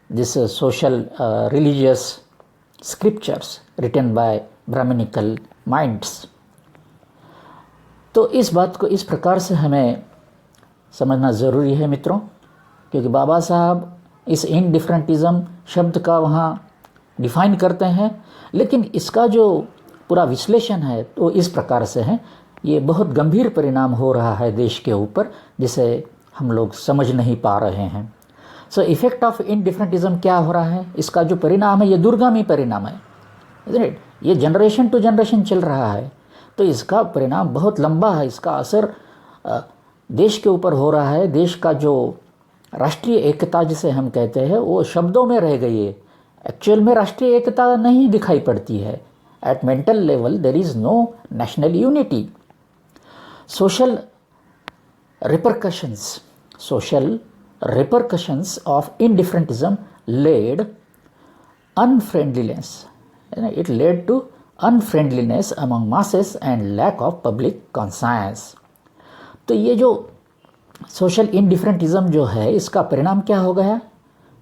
Speaker 1: this social religious scriptures written by Brahminical minds, तो इस बात को इस प्रकार से हमें समझना ज़रूरी है मित्रों, क्योंकि बाबा साहब इस इनडिफरेंटिज़म शब्द का वहाँ डिफाइन करते हैं, लेकिन इसका जो पूरा विश्लेषण है तो इस प्रकार से है, ये बहुत गंभीर परिणाम हो रहा है देश के ऊपर, जिसे हम लोग समझ नहीं पा रहे हैं। सो इफेक्ट ऑफ इनडिफरेंटिज़म क्या हो रहा है, इसका जो परिणाम है ये दूरगामी परिणाम है, राइट। ये जनरेशन टू जनरेशन चल रहा है, तो इसका परिणाम बहुत लंबा है। इसका असर देश के ऊपर हो रहा है। देश का जो राष्ट्रीय एकता जिसे हम कहते हैं वो शब्दों में रह गई है, एक्चुअल में राष्ट्रीय एकता नहीं दिखाई पड़ती है। At mental level there is no national unity. Social repercussions of indifferentism led unfriendliness. It led to unfriendliness among masses and lack of public conscience. तो ये जो सोशल इंडिफरेंटिज्म जो है इसका परिणाम क्या हो गया,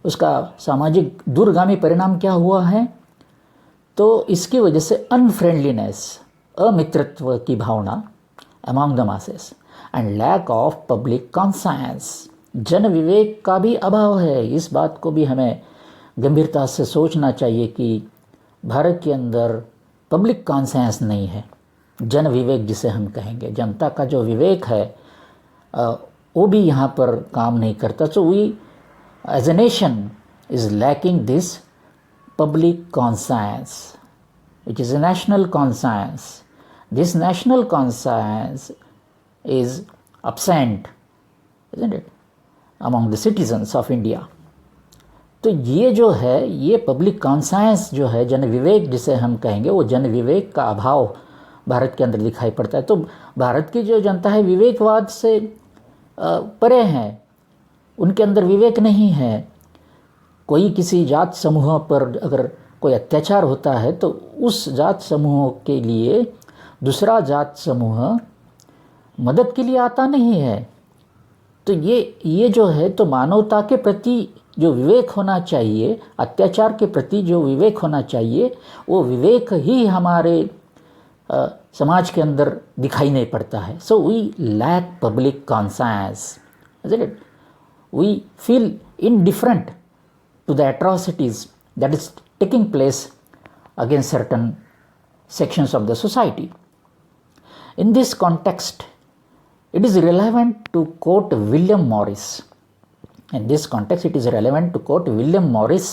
Speaker 1: उसका सामाजिक दूरगामी परिणाम क्या हुआ है, तो इसकी वजह से अनफ्रेंडलीनेस, अमित्रत्व की भावना among the masses and lack of public conscience, जन विवेक का भी अभाव है। इस बात को भी हमें गंभीरता से सोचना चाहिए कि भारत के अंदर पब्लिक कॉन्सायंस नहीं है, जन विवेक जिसे हम कहेंगे, जनता का जो विवेक है वो भी यहाँ पर काम नहीं करता। So we as a nation is lacking this public conscience which is a national conscience. This national conscience is absent, isn't it, among the citizens of India. तो ये जो है, ये पब्लिक कॉन्सायंस जो है, जन विवेक जिसे हम कहेंगे, वो जन विवेक का अभाव भारत के अंदर दिखाई पड़ता है। तो भारत की जो जनता है विवेकवाद से परे हैं, उनके अंदर विवेक नहीं है। कोई किसी जात समूह पर अगर कोई अत्याचार होता है तो उस जात समूह के लिए दूसरा जात समूह मदद के लिए आता नहीं है। तो ये जो है, तो मानवता के प्रति जो विवेक होना चाहिए, अत्याचार के प्रति जो विवेक होना चाहिए, वो विवेक ही हमारे समाज के अंदर दिखाई नहीं पड़ता है। So we lack public conscience, we feel indifferent to the atrocities that is taking place against certain sections of the society. In this context, it is relevant to quote William Morris. In this context, it is relevant to quote William Morris.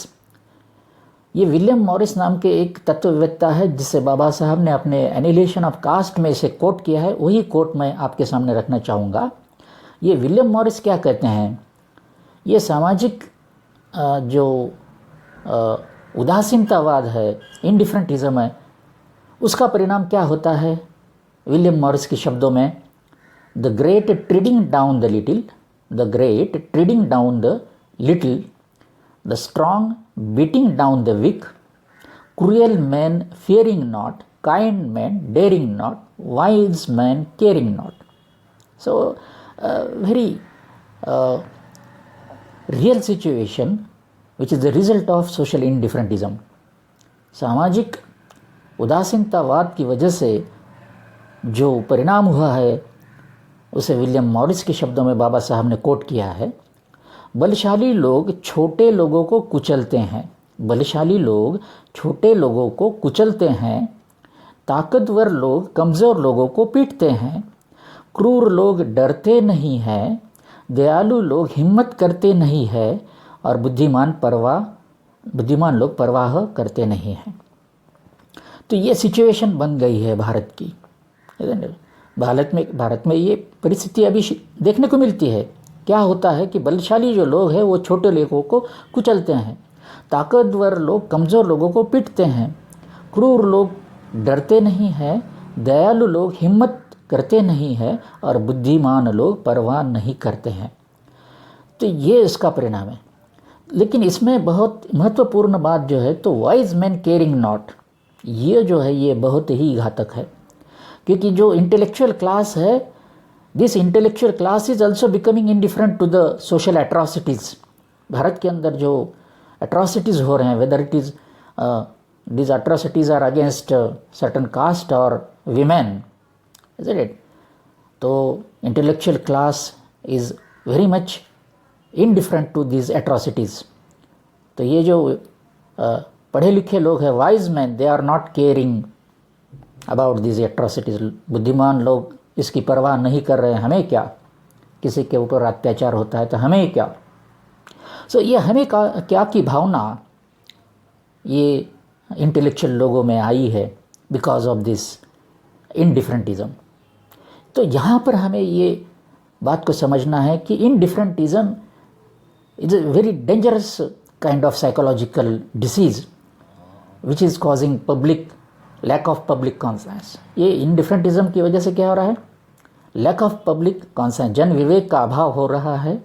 Speaker 1: ये विलियम मॉरिस नाम के एक तत्ववेत्ता है जिसे बाबा साहब ने अपने एनिहिलेशन ऑफ कास्ट में इसे कोट किया है। वही कोट मैं आपके सामने रखना चाहूँगा। ये विलियम मॉरिस क्या कहते हैं, ये सामाजिक जो उदासीनतावाद है, इनडिफरेंटिज्म है, उसका परिणाम क्या होता है। विलियम मॉरिस के शब्दों में, the great treading down the little, the great treading down the little, the strong beating down the weak, cruel man fearing not, kind man daring not, wise man caring not. So very real situation which is the result of social indifferentism. सामाजिक उदासीनतावाद की वजह से जो परिणाम हुआ है उसे विलियम मॉरिस के शब्दों में बाबा साहब ने कोट किया है। बलशाली लोग छोटे लोगों को कुचलते हैं, बलशाली लोग छोटे लोगों को कुचलते हैं, ताकतवर लोग कमज़ोर लोगों को पीटते हैं, क्रूर लोग डरते नहीं हैं, दयालु लोग हिम्मत करते नहीं है, और बुद्धिमान लोग परवाह करते नहीं हैं। तो ये सिचुएशन बन गई है भारत की। भारत में ये परिस्थिति अभी देखने को मिलती है। क्या होता है कि बलशाली जो लोग हैं वो छोटे लोगों को कुचलते हैं, ताकतवर लोग कमज़ोर लोगों को पीटते हैं, क्रूर लोग डरते नहीं हैं, दयालु लोग हिम्मत करते नहीं हैं, और बुद्धिमान लोग परवाह नहीं करते हैं। तो ये इसका परिणाम है। लेकिन इसमें बहुत महत्वपूर्ण बात जो है, तो वाइज मैन केयरिंग नॉट, ये जो है ये बहुत ही घातक है। क्योंकि जो इंटेलेक्चुअल क्लास है, this intellectual class is also becoming indifferent to the social atrocities. Bharat के अंदर जो एट्रॉसिटीज़ हो रहे हैं, whether it is these atrocities are against certain caste or women, isn't it? तो intellectual class is very much indifferent to this atrocities. तो ये जो पढ़े लिखे लोग हैं, wise man, they are not caring about this atrocities. बुद्धिमान लोग इसकी परवाह नहीं कर रहे हैं, हमें क्या, किसी के ऊपर अत्याचार होता है तो हमें क्या। सो ये हमें क्या की भावना ये इंटेलेक्चुअल लोगों में आई है बिकॉज ऑफ दिस इनडिफरेंटिज़म। तो यहाँ पर हमें ये बात को समझना है कि indifferentism is a very dangerous kind of psychological disease which is causing public lack of public conscience. ये इनडिफरेंटिज़म की वजह से क्या हो रहा है, लैक ऑफ पब्लिक कॉन्सेंस, जन विवेक का अभाव हो रहा है।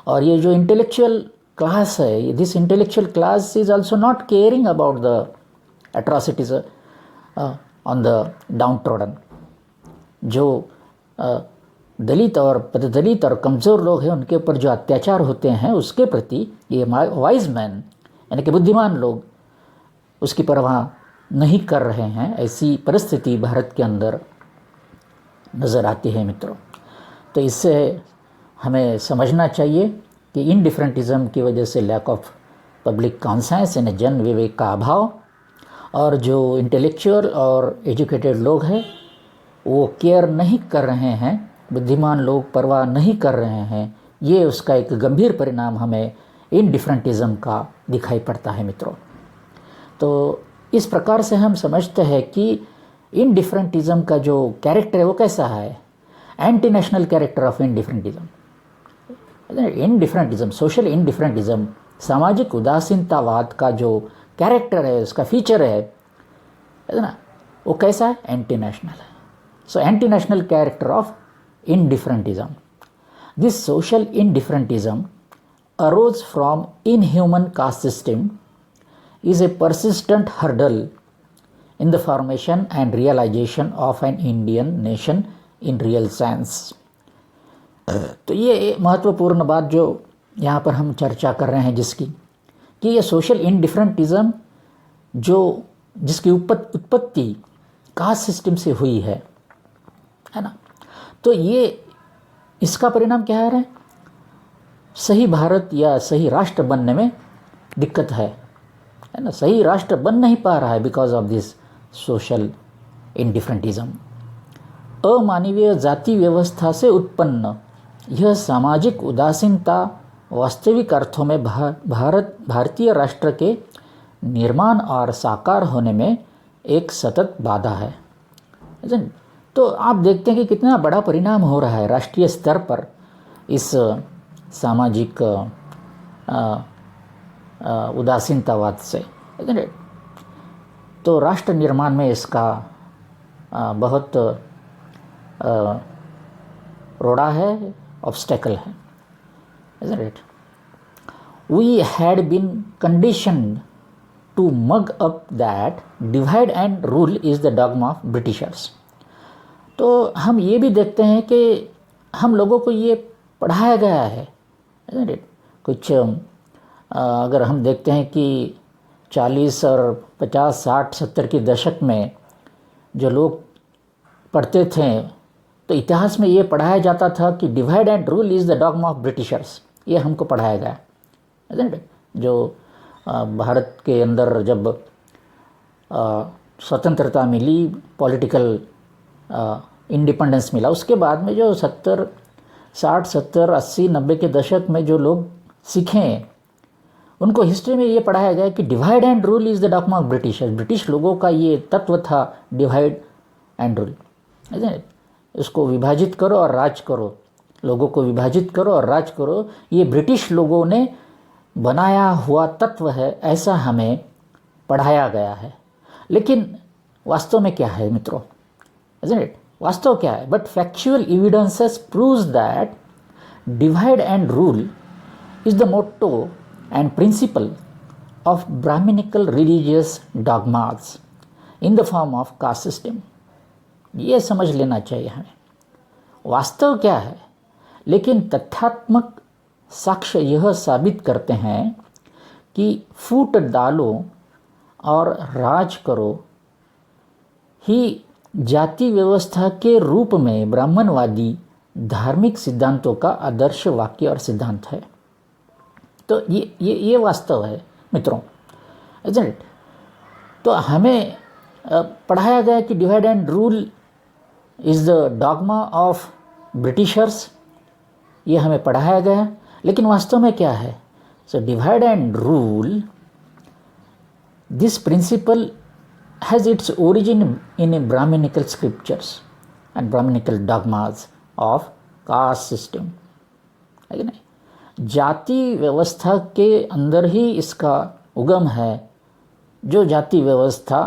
Speaker 1: और ये जो इंटेलेक्चुअल क्लास है, this intellectual class is also not caring about the atrocities on the down trodden. जो दलित और पददलित और कमज़ोर लोग हैं उनके ऊपर जो अत्याचार होते हैं उसके प्रति ये वाइज मैन यानी कि बुद्धिमान लोग उसकी परवाह नहीं कर रहे हैं। ऐसी परिस्थिति भारत के अंदर नज़र आती है मित्रों। तो इससे हमें समझना चाहिए कि इनडिफरेंटिज़म की वजह से लैक ऑफ पब्लिक कॉन्सेंस यानी जन विवेक का अभाव, और जो इंटेलेक्चुअल और एजुकेटेड लोग हैं वो केयर नहीं कर रहे हैं, बुद्धिमान लोग परवाह नहीं कर रहे हैं, ये उसका एक गंभीर परिणाम हमें इनडिफरेंटिज़म का दिखाई पड़ता है मित्रों। तो इस प्रकार से हम समझते हैं कि इनडिफरेंटिज़म का जो कैरेक्टर है वो कैसा है, anti national character of indifferentism. Indifferentism, social indifferentism, सामाजिक उदासीनतावाद का जो कैरेक्टर है, उसका फीचर है ना, वो कैसा है, एंटी नेशनल है। So anti national character of indifferentism. This social indifferentism arose from inhuman caste system is a persistent hurdle in the formation and realization of an Indian nation in real sense. तो ये महत्वपूर्ण बात जो यहाँ पर हम चर्चा कर रहे हैं जिसकी, कि ये सोशल इंडिफरेंटिज़म जो जिसकी उत्पत्ति कास्ट सिस्टम से हुई है ना, तो ये इसका परिणाम क्या है, सही भारत या सही राष्ट्र बनने में दिक्कत है ना, सही राष्ट्र बन नहीं पा रहा है बिकॉज ऑफ दिस सोशल इंडिफरेंटिज़म। अमानवीय जाति व्यवस्था से उत्पन्न यह सामाजिक उदासीनता वास्तविक अर्थों में भारतीय राष्ट्र के निर्माण और साकार होने में एक सतत बाधा है। तो आप देखते हैं कि कितना बड़ा परिणाम हो रहा है राष्ट्रीय स्तर पर इस सामाजिक उदासीनतावाद से। तो राष्ट्र निर्माण में इसका बहुत रोड़ा है, ऑब्स्टेकल है, isn't it? We had been conditioned to mug up that divide and rule is the dogma of Britishers. तो हम ये भी देखते हैं कि हम लोगों को ये पढ़ाया गया है, कुछ अगर हम देखते हैं कि 40 और 50, 60, 70 के दशक में जो लोग पढ़ते थे तो इतिहास में ये पढ़ाया जाता था कि divide and rule is the dogma of Britishers. ये हमको पढ़ाया गया, जो भारत के अंदर जब स्वतंत्रता मिली, पॉलिटिकल इंडिपेंडेंस मिला, उसके बाद में जो 60, 70, 80, 90 के दशक में जो लोग सीखे उनको हिस्ट्री में ये पढ़ाया गया कि divide and rule is the dogma of Britishers. British लोगों का ये तत्व था डिवाइड एंड रूल, इसको विभाजित करो और राज करो, लोगों को विभाजित करो और राज करो, ये ब्रिटिश लोगों ने बनाया हुआ तत्व है, ऐसा हमें पढ़ाया गया है। लेकिन वास्तव में क्या है मित्रों, isn't it? वास्तव क्या है? But factual evidences proves that divide and rule is the motto and principle of Brahmanical religious dogmas in the form of caste system. ये समझ लेना चाहिए हमें, वास्तव क्या है। लेकिन तथ्यात्मक साक्ष्य यह साबित करते हैं कि फूट डालो और राज करो ही जाति व्यवस्था के रूप में ब्राह्मणवादी धार्मिक सिद्धांतों का आदर्श वाक्य और सिद्धांत है। तो ये वास्तव है मित्रों, isn't it? तो हमें पढ़ाया गया कि divide and rule is the dogma of Britishers, ये हमें पढ़ाया गया, लेकिन वास्तव में क्या है? So divide and rule, this principle has its origin in a Brahminical scriptures and Brahminical dogmas of caste system, है कि नहीं? जाति व्यवस्था के अंदर ही इसका उगम है, जो जाति व्यवस्था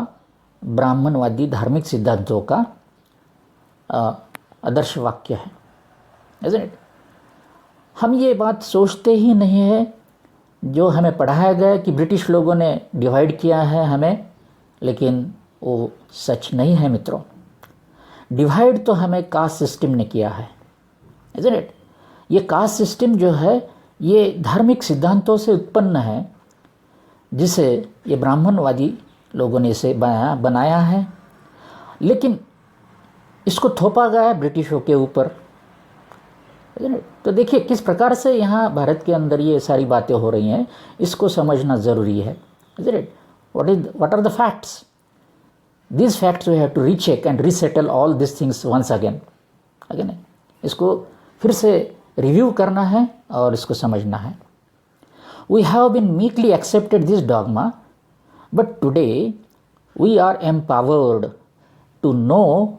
Speaker 1: ब्राह्मणवादी धार्मिक सिद्धांतों का आदर्श वाक्य है, isn't it? हम ये बात सोचते ही नहीं है, जो हमें पढ़ाया गया कि ब्रिटिश लोगों ने डिवाइड किया है हमें, लेकिन वो सच नहीं है मित्रों। डिवाइड तो हमें कास्ट सिस्टम ने किया है, isn't it? ये कास्ट सिस्टम जो है ये धार्मिक सिद्धांतों से उत्पन्न है, जिसे ये ब्राह्मणवादी लोगों ने इसे बनाया है, लेकिन इसको थोपा गया है ब्रिटिशों के ऊपर। तो देखिए किस प्रकार से यहाँ भारत के अंदर ये सारी बातें हो रही हैं, इसको समझना ज़रूरी है, isn't it? What are the facts? These facts we have to recheck and resettle all these things once again. इसको फिर से रिव्यू करना है और इसको समझना है। We have been meekly accepted this dogma, but today we are empowered to know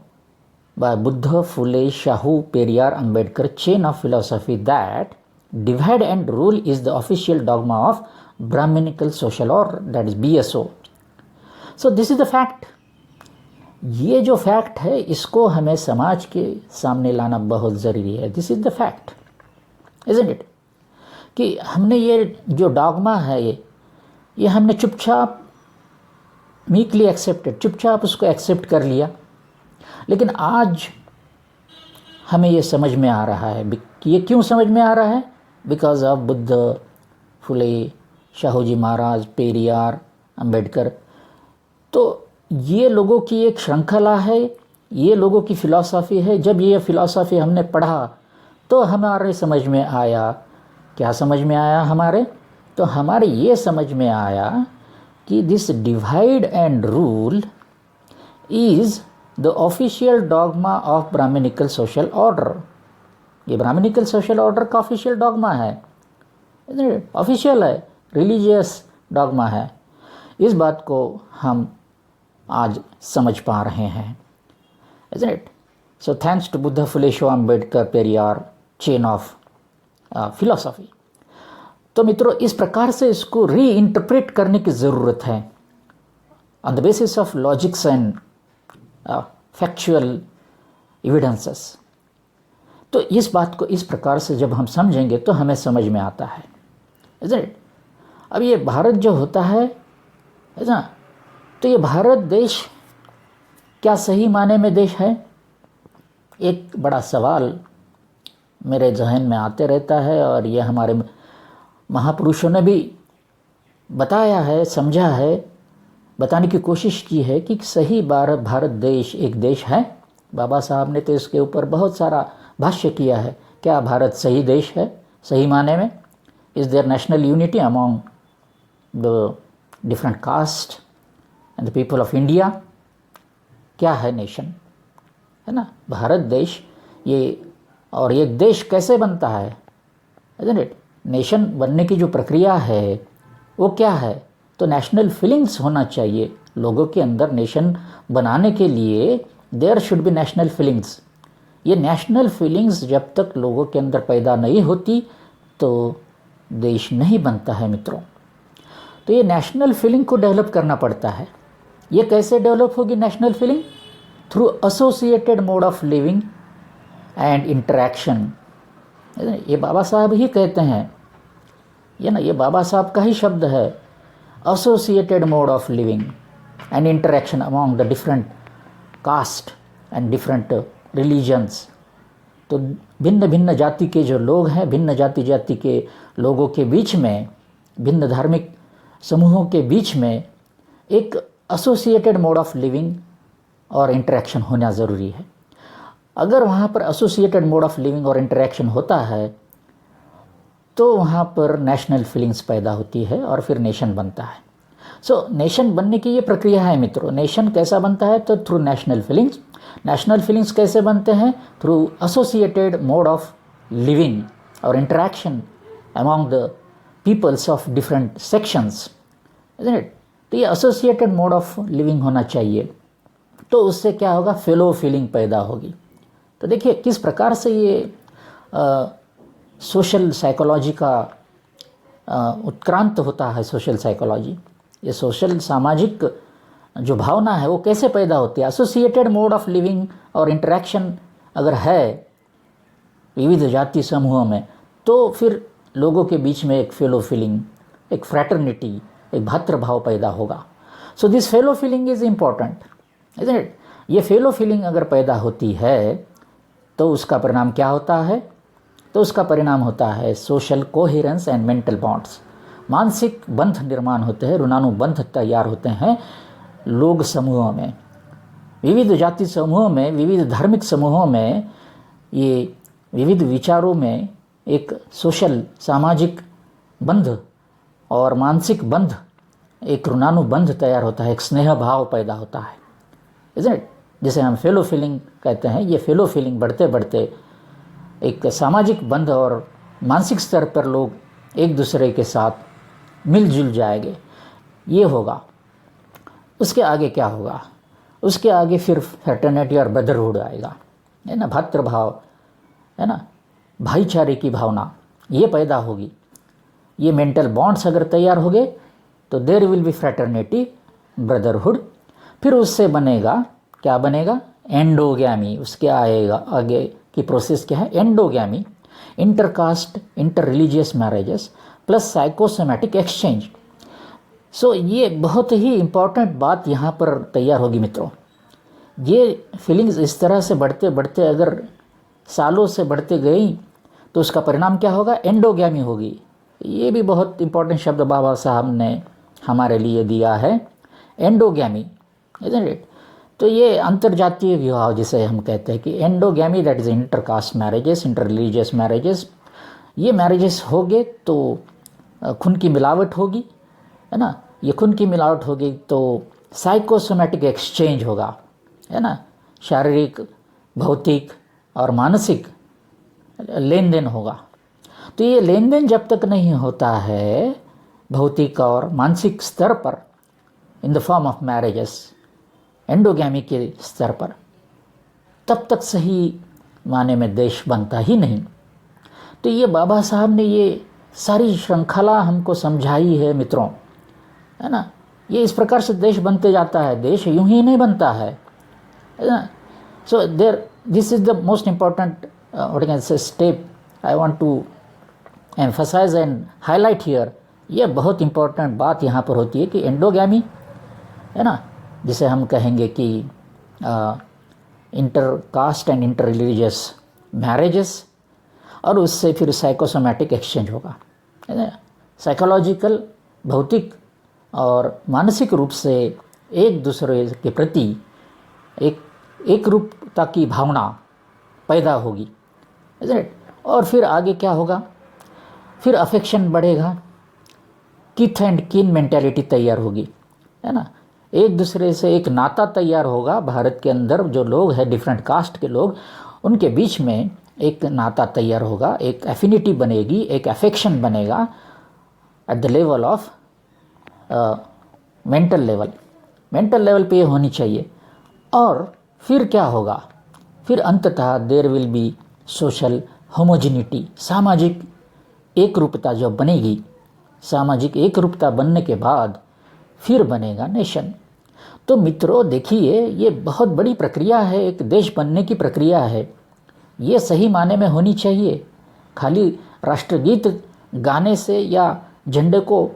Speaker 1: by Buddha, Phule, Shahu, Periyar, Ambedkar chain of philosophy that divide and rule is the official dogma of Brahminical social order, that is BSO. So this is the fact. ये जो फैक्ट है इसको हमें समाज के सामने लाना बहुत ज़रूरी है। This is the fact, isn't it? कि हमने ये जो डॉगमा है ये हमने चुपचाप मीकली एक्सेप्टेड, चुपचाप उसको एक्सेप्ट कर लिया, लेकिन आज हमें ये समझ में आ रहा है कि ये क्यों समझ में आ रहा है? बिकॉज ऑफ बुद्ध, फुले, शाहू जी महाराज, पेरियार, अंबेडकर। तो ये लोगों की एक श्रृंखला है, ये लोगों की फ़िलॉसफ़ी है। जब ये फ़िलॉसफ़ी हमने पढ़ा तो हमारे समझ में आया, क्या समझ में आया हमारे? तो हमारे ये समझ में आया कि this divide and rule is the official dogma of Brahmanical social order. ये ब्राह्मणिकल सोशल ऑर्डर का ऑफिशियल डॉगमा है, ऑफिशियल है, रिलीजियस डॉगमा है। इस बात को हम आज समझ पा रहे हैं, isn't it? So thanks to Buddha, Phule, Shahu, Ambedkar, Periyar chain of philosophy। तो मित्रों इस प्रकार से इसको रीइंटरप्रेट करने की ज़रूरत है on the basis of logics and factual evidences. तो इस बात को इस प्रकार से जब हम समझेंगे तो हमें समझ में आता है, isn't it? अब ये भारत जो होता है ना, तो ये भारत देश क्या सही माने में देश है? एक बड़ा सवाल मेरे जहन में आते रहता है, और ये हमारे महापुरुषों ने भी बताया है, समझा है, बताने की कोशिश की है कि सही भारत देश एक देश है। बाबा साहब ने तो इसके ऊपर बहुत सारा भाष्य किया है। क्या भारत सही देश है सही माने में? Is there national unity among the different caste and the people of India? क्या है नेशन, है ना? भारत देश ये, और ये देश कैसे बनता है, isn't it? नेशन बनने की जो प्रक्रिया है वो क्या है? तो नेशनल फीलिंग्स होना चाहिए लोगों के अंदर। नेशन बनाने के लिए there should be national feelings. ये नेशनल फीलिंग्स जब तक लोगों के अंदर पैदा नहीं होती तो देश नहीं बनता है मित्रों। तो ये नेशनल फीलिंग को डेवलप करना पड़ता है। ये कैसे डेवलप होगी national feeling? Through associated mode of living and interaction. ये बाबा साहब ही कहते हैं, ये ना, ये बाबा साहब का ही शब्द है, associated mode of living and interaction among the different caste and different religions. तो भिन्न भिन्न जाति के जो लोग हैं, भिन्न जाति के लोगों के बीच में, भिन्न धार्मिक समूहों के बीच में एक एसोसिएटेड मोड ऑफ लिविंग और इंटरेक्शन होना ज़रूरी है। अगर वहाँ पर एसोसिएटेड मोड ऑफ लिविंग और इंटरेक्शन होता है तो वहाँ पर नेशनल फीलिंग्स पैदा होती है और फिर नेशन बनता है। सो नेशन बनने की ये प्रक्रिया है मित्रों। नेशन कैसा बनता है? तो through national feelings. National feelings कैसे बनते हैं? Through associated mode of living और interaction among the peoples of different sections, isn't it? तो ये एसोसिएटेड मोड ऑफ लिविंग होना चाहिए। तो उससे क्या होगा? फेलो फीलिंग पैदा होगी। तो देखिए किस प्रकार से ये सोशल साइकोलॉजी का उत्क्रांत होता है। सोशल साइकोलॉजी, ये सोशल सामाजिक जो भावना है वो कैसे पैदा होती है? एसोसिएटेड मोड ऑफ लिविंग और इंटरेक्शन अगर है विविध जाति समूहों में, तो फिर लोगों के बीच में एक फेलो फीलिंग, एक फ्रैटर्निटी, एक भातृभाव पैदा होगा। So this fellow feeling is important, isn't it? ये फेलो फीलिंग अगर पैदा होती है तो उसका परिणाम क्या होता है? तो उसका परिणाम होता है social coherence and mental bonds. मानसिक बंध निर्माण होते हैं, ऋणानुबंध तैयार होते हैं लोग समूहों में, विविध जाति समूहों में, विविध धार्मिक समूहों में, ये विविध विचारों में एक सोशल सामाजिक बंध और मानसिक बंध, एक ऋणानुबंध तैयार होता है, एक स्नेह भाव पैदा होता है, इज़न्ट इट? जिसे हम फेलो फीलिंग कहते हैं। ये फेलो फीलिंग बढ़ते बढ़ते एक सामाजिक बंध और मानसिक स्तर पर लोग एक दूसरे के साथ मिलजुल जाएंगे, ये होगा। उसके आगे क्या होगा? उसके आगे फिर फ्रेटर्निटी और ब्रदरहुड आएगा, है ना, भातृभाव, है ना, भाईचारे की भावना ये पैदा होगी। ये मेंटल बॉन्ड्स अगर तैयार हो गए तो there will be fraternity, brotherhood. फिर उससे बनेगा, क्या बनेगा? एंडोगैमी। उसके आएगा आगे की प्रोसेस क्या है? Endogamy, intercaste, inter religious marriages plus psychosomatic exchange. So ये बहुत ही इम्पॉर्टेंट बात यहाँ पर तैयार होगी मित्रों। ये फीलिंग्स इस तरह से बढ़ते बढ़ते अगर सालों से बढ़ते गई तो उसका परिणाम क्या होगा? एंडोगैमी होगी। ये भी बहुत इम्पॉर्टेंट शब्द बाबा साहब ने हमारे लिए दिया है, एंडोगैमी, इज़न्ट इट? तो ये अंतर्जातीय विवाह जिसे हम कहते हैं कि endogamy, that is intercaste marriages, inter religious marriages. ये मैरिजेस होंगे तो खून की मिलावट होगी, है ना। ये खून की मिलावट होगी तो साइकोसोमैटिक एक्सचेंज होगा, है ना। शारीरिक, भौतिक और मानसिक लेन देन होगा। तो ये लेन देन जब तक नहीं होता है भौतिक और मानसिक स्तर पर, इन the form of marriages, endogamy के स्तर पर, तब तक सही माने में देश बनता ही नहीं। तो ये बाबा साहब ने ये सारी श्रृंखला हमको समझाई है मित्रों, है ना। ये इस प्रकार से देश बनते जाता है, देश यूं ही नहीं बनता है ना। So this is the most important what can say step I want to emphasise and highlight here. ये बहुत इम्पॉर्टेंट बात यहाँ पर होती है कि एंडोगैमी, है ना, जिसे हम कहेंगे कि inter caste and inter religious marriages, और उससे फिर साइकोसोमैटिक एक्सचेंज होगा, है ना। साइकोलॉजिकल, भौतिक और मानसिक रूप से एक दूसरे के प्रति एक रूपता की भावना पैदा होगी, है। और फिर आगे क्या होगा? फिर अफेक्शन बढ़ेगा, किथ एंड किन मेंटालिटी तैयार होगी, है ना। एक दूसरे से एक नाता तैयार होगा। भारत के अंदर जो लोग हैं, डिफरेंट कास्ट के लोग, उनके बीच में एक नाता तैयार होगा, एक एफिनिटी बनेगी, एक अफेक्शन बनेगा at the level of mental level पे ये होनी चाहिए। और फिर क्या होगा? फिर अंततः there will be social homogeneity, सामाजिक एक रूपता जो बनेगी। सामाजिक एक रूपता बनने के बाद फिर बनेगा नेशन। तो मित्रों देखिए, ये बहुत बड़ी प्रक्रिया है, एक देश बनने की प्रक्रिया है। ये सही माने में होनी चाहिए। खाली राष्ट्रगीत गाने से या झंडे को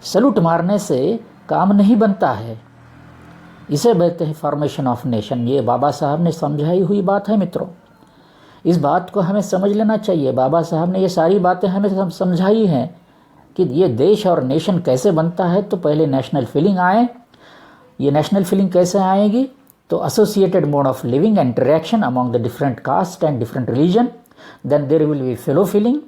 Speaker 1: सलूट मारने से काम नहीं बनता है। इसे कहते हैं फॉर्मेशन ऑफ नेशन। ये बाबा साहब ने समझाई हुई बात है मित्रों। इस बात को हमें समझ लेना चाहिए। बाबा साहब ने ये सारी बातें हमें समझाई हैं कि ये देश और नेशन कैसे बनता है। तो पहले नेशनल फीलिंग आए। ये नेशनल फीलिंग कैसे आएगी? तो associated mode of living and interaction among the different caste and different religion, then there will be fellow feeling,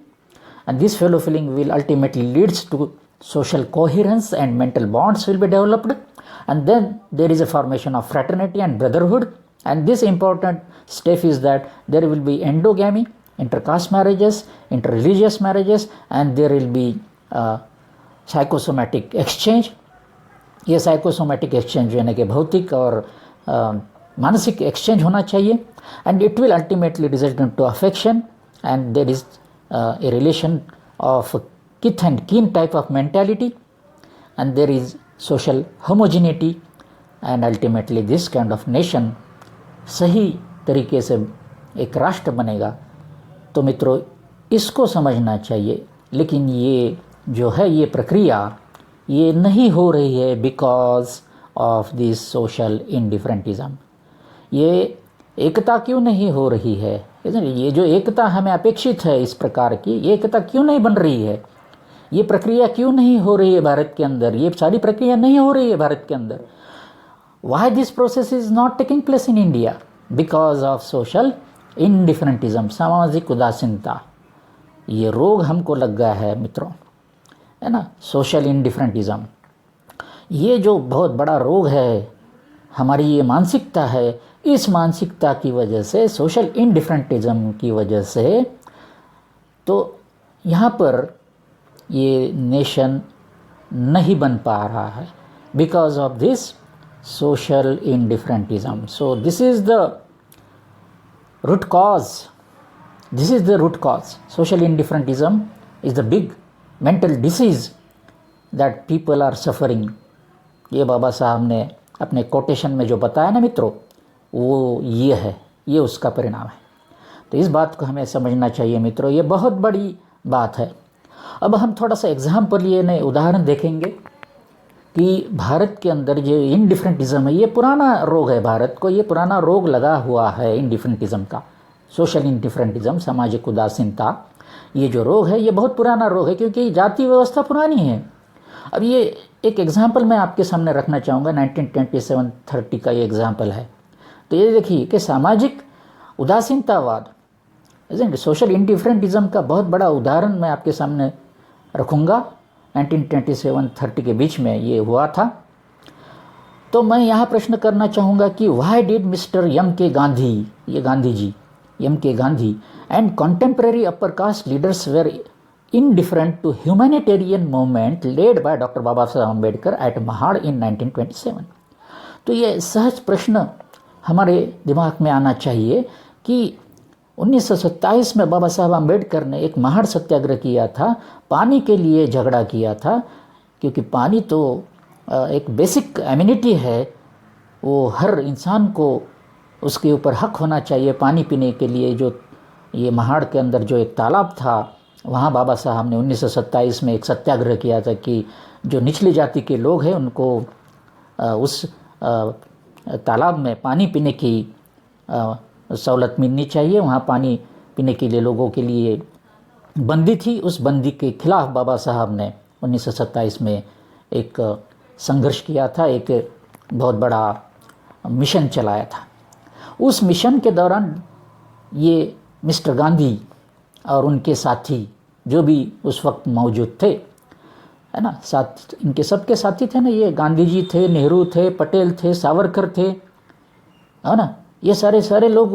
Speaker 1: and this fellow feeling will ultimately leads to social coherence and mental bonds will be developed, and then there is a formation of fraternity and brotherhood. And this important step is that there will be endogamy, intercaste marriages, interreligious marriages, and there will be psychosomatic exchange. ये साइकोसोमेटिक एक्सचेंज यानी कि भौतिक और मानसिक एक्सचेंज होना चाहिए, and it will ultimately result into affection, and there is a relation of kith and kin type of mentality, and there is social homogeneity, and ultimately this kind of nation सही तरीके से एक राष्ट्र बनेगा। तो मित्रों, इसको समझना चाहिए। लेकिन ये जो है ये प्रक्रिया ये नहीं हो रही है बिकॉज ऑफ दिस सोशल इंडिफरेंटिज्म। ये एकता क्यों नहीं हो रही है? ये जो एकता हमें अपेक्षित है इस प्रकार की, ये एकता क्यों नहीं बन रही है? ये प्रक्रिया क्यों नहीं हो रही है भारत के अंदर? ये सारी प्रक्रिया नहीं हो रही है भारत के अंदर। Why this process is not taking place in India? Because of social indifferentism, सामाजिक उदासीनता। ये रोग हमको लग गया है मित्रों, है ना, सोशल इंडिफरेंटिज्म। ये जो बहुत बड़ा रोग है, हमारी ये मानसिकता है, इस मानसिकता की वजह से, सोशल इंडिफरेंटिज्म की वजह से, तो यहाँ पर ये नेशन नहीं बन पा रहा है because of this social indifferentism. So this is the root cause, this is the root cause. Social indifferentism is the big mental disease that people are suffering। ये बाबा साहब ने अपने कोटेशन में जो बताया ना मित्रों, वो ये है, ये उसका परिणाम है। तो इस बात को हमें समझना चाहिए मित्रों, ये बहुत बड़ी बात है। अब हम थोड़ा सा एग्जाम्पल लिए नए उदाहरण देखेंगे कि भारत के अंदर जो इंडिफरेंटिज्म है ये पुराना रोग है। भारत को ये पुराना रोग लगा हुआ है इंडिफरेंटिज्म का, सोशल इंडिफरेंटिज्म, सामाजिक उदासीनता। ये जो रोग है ये बहुत पुराना रोग है क्योंकि जाति व्यवस्था पुरानी है। अब ये एक एग्जाम्पल मैं आपके सामने रखना चाहूँगा, 1927-30 का ये एग्जाम्पल है। तो ये देखिए कि सामाजिक उदासीनतावाद, सोशल इंडिफरेंटिज्म का बहुत बड़ा उदाहरण मैं आपके सामने रखूँगा। 1927-30 के बीच में ये हुआ था। तो मैं यहाँ प्रश्न करना चाहूँगा कि वाई डिड मिस्टर एम के गांधी, ये गांधी जी, एम के Gandhi and contemporary upper caste leaders were indifferent to humanitarian movement led by Dr. Baba Saheb Ambedkar at Mahad in 1927। तो ये सहज प्रश्न हमारे दिमाग में आना चाहिए कि 1927 में बाबा साहब अम्बेडकर ने एक महाड़ सत्याग्रह किया था, पानी के लिए झगड़ा किया था, क्योंकि पानी तो एक बेसिक एमिनिटी है, वो हर इंसान को उसके ऊपर हक होना चाहिए पानी पीने के लिए। जो ये महाड़ के अंदर जो एक तालाब था, वहाँ बाबा साहब ने 1927 में एक सत्याग्रह किया था कि जो निचली जाति के लोग हैं उनको उस तालाब में पानी पीने की सहूलत मिलनी चाहिए। वहाँ पानी पीने के लिए लोगों के लिए बंदी थी, उस बंदी के खिलाफ बाबा साहब ने 1927 में एक संघर्ष किया था, एक बहुत बड़ा मिशन चलाया था। उस मिशन के दौरान ये मिस्टर गांधी और उनके साथी जो भी उस वक्त मौजूद थे, है ना, साथ इनके सबके साथी थे ना, ये गांधी जी थे, नेहरू थे, पटेल थे, सावरकर थे, है ना, ये सारे लोग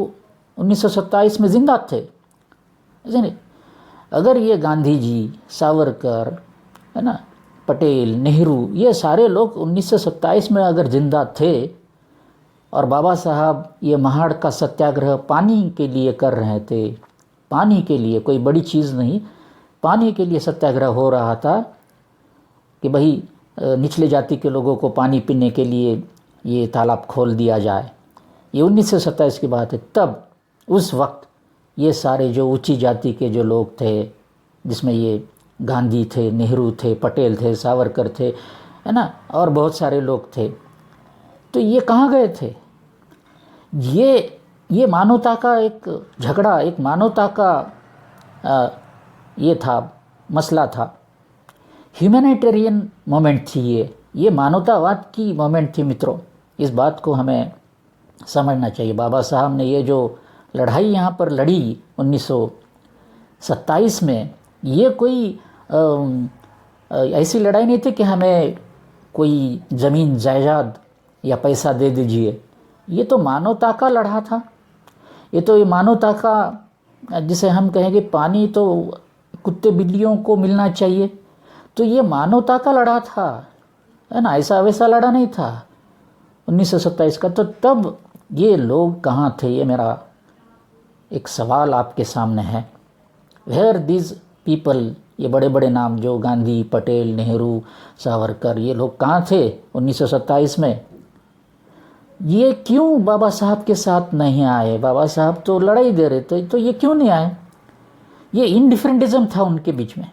Speaker 1: 1927 में जिंदा थे। अगर ये गांधी जी, सावरकर, है ना, पटेल, नेहरू, ये सारे लोग 1927 में अगर जिंदा थे और बाबा साहब ये महाड़ का सत्याग्रह पानी के लिए कर रहे थे, पानी के लिए, कोई बड़ी चीज़ नहीं, पानी के लिए सत्याग्रह हो रहा था कि भाई निचले जाति के लोगों को पानी पीने के लिए ये तालाब खोल दिया जाए। ये 1927 की बात है। तब उस वक्त ये सारे जो ऊंची जाति के जो लोग थे, जिसमें ये गांधी थे, नेहरू थे, पटेल थे, सावरकर थे, है ना, और बहुत सारे लोग थे, तो ये कहाँ गए थे? ये मानवता का एक झगड़ा, एक मानवता का ये था, मसला था, ह्यूमैनिटेरियन मोमेंट थी, ये मानवतावाद की मोमेंट थी मित्रों। इस बात को हमें समझना चाहिए। बाबा साहब ने ये जो लड़ाई यहाँ पर लड़ी 1927 में, ये कोई ऐसी लड़ाई नहीं थी कि हमें कोई ज़मीन जायदाद या पैसा दे दीजिए। ये तो मानवता का लड़ा था। ये मानवता का, जिसे हम कहेंगे पानी तो कुत्ते बिल्लियों को मिलना चाहिए, तो ये मानवता का लड़ा था, है ना, ऐसा वैसा लड़ा नहीं था 1927 का। तो तब ये लोग कहाँ थे, ये मेरा एक सवाल आपके सामने है। वेयर दिस पीपल, ये बड़े बड़े नाम जो गांधी, पटेल, नेहरू, सावरकर, ये लोग कहाँ थे 1927 में? ये क्यों बाबा साहब के साथ नहीं आए? बाबा साहब तो लड़ाई दे रहे थे, तो ये क्यों नहीं आए? ये इनडिफरेंटिज्म था उनके बीच में।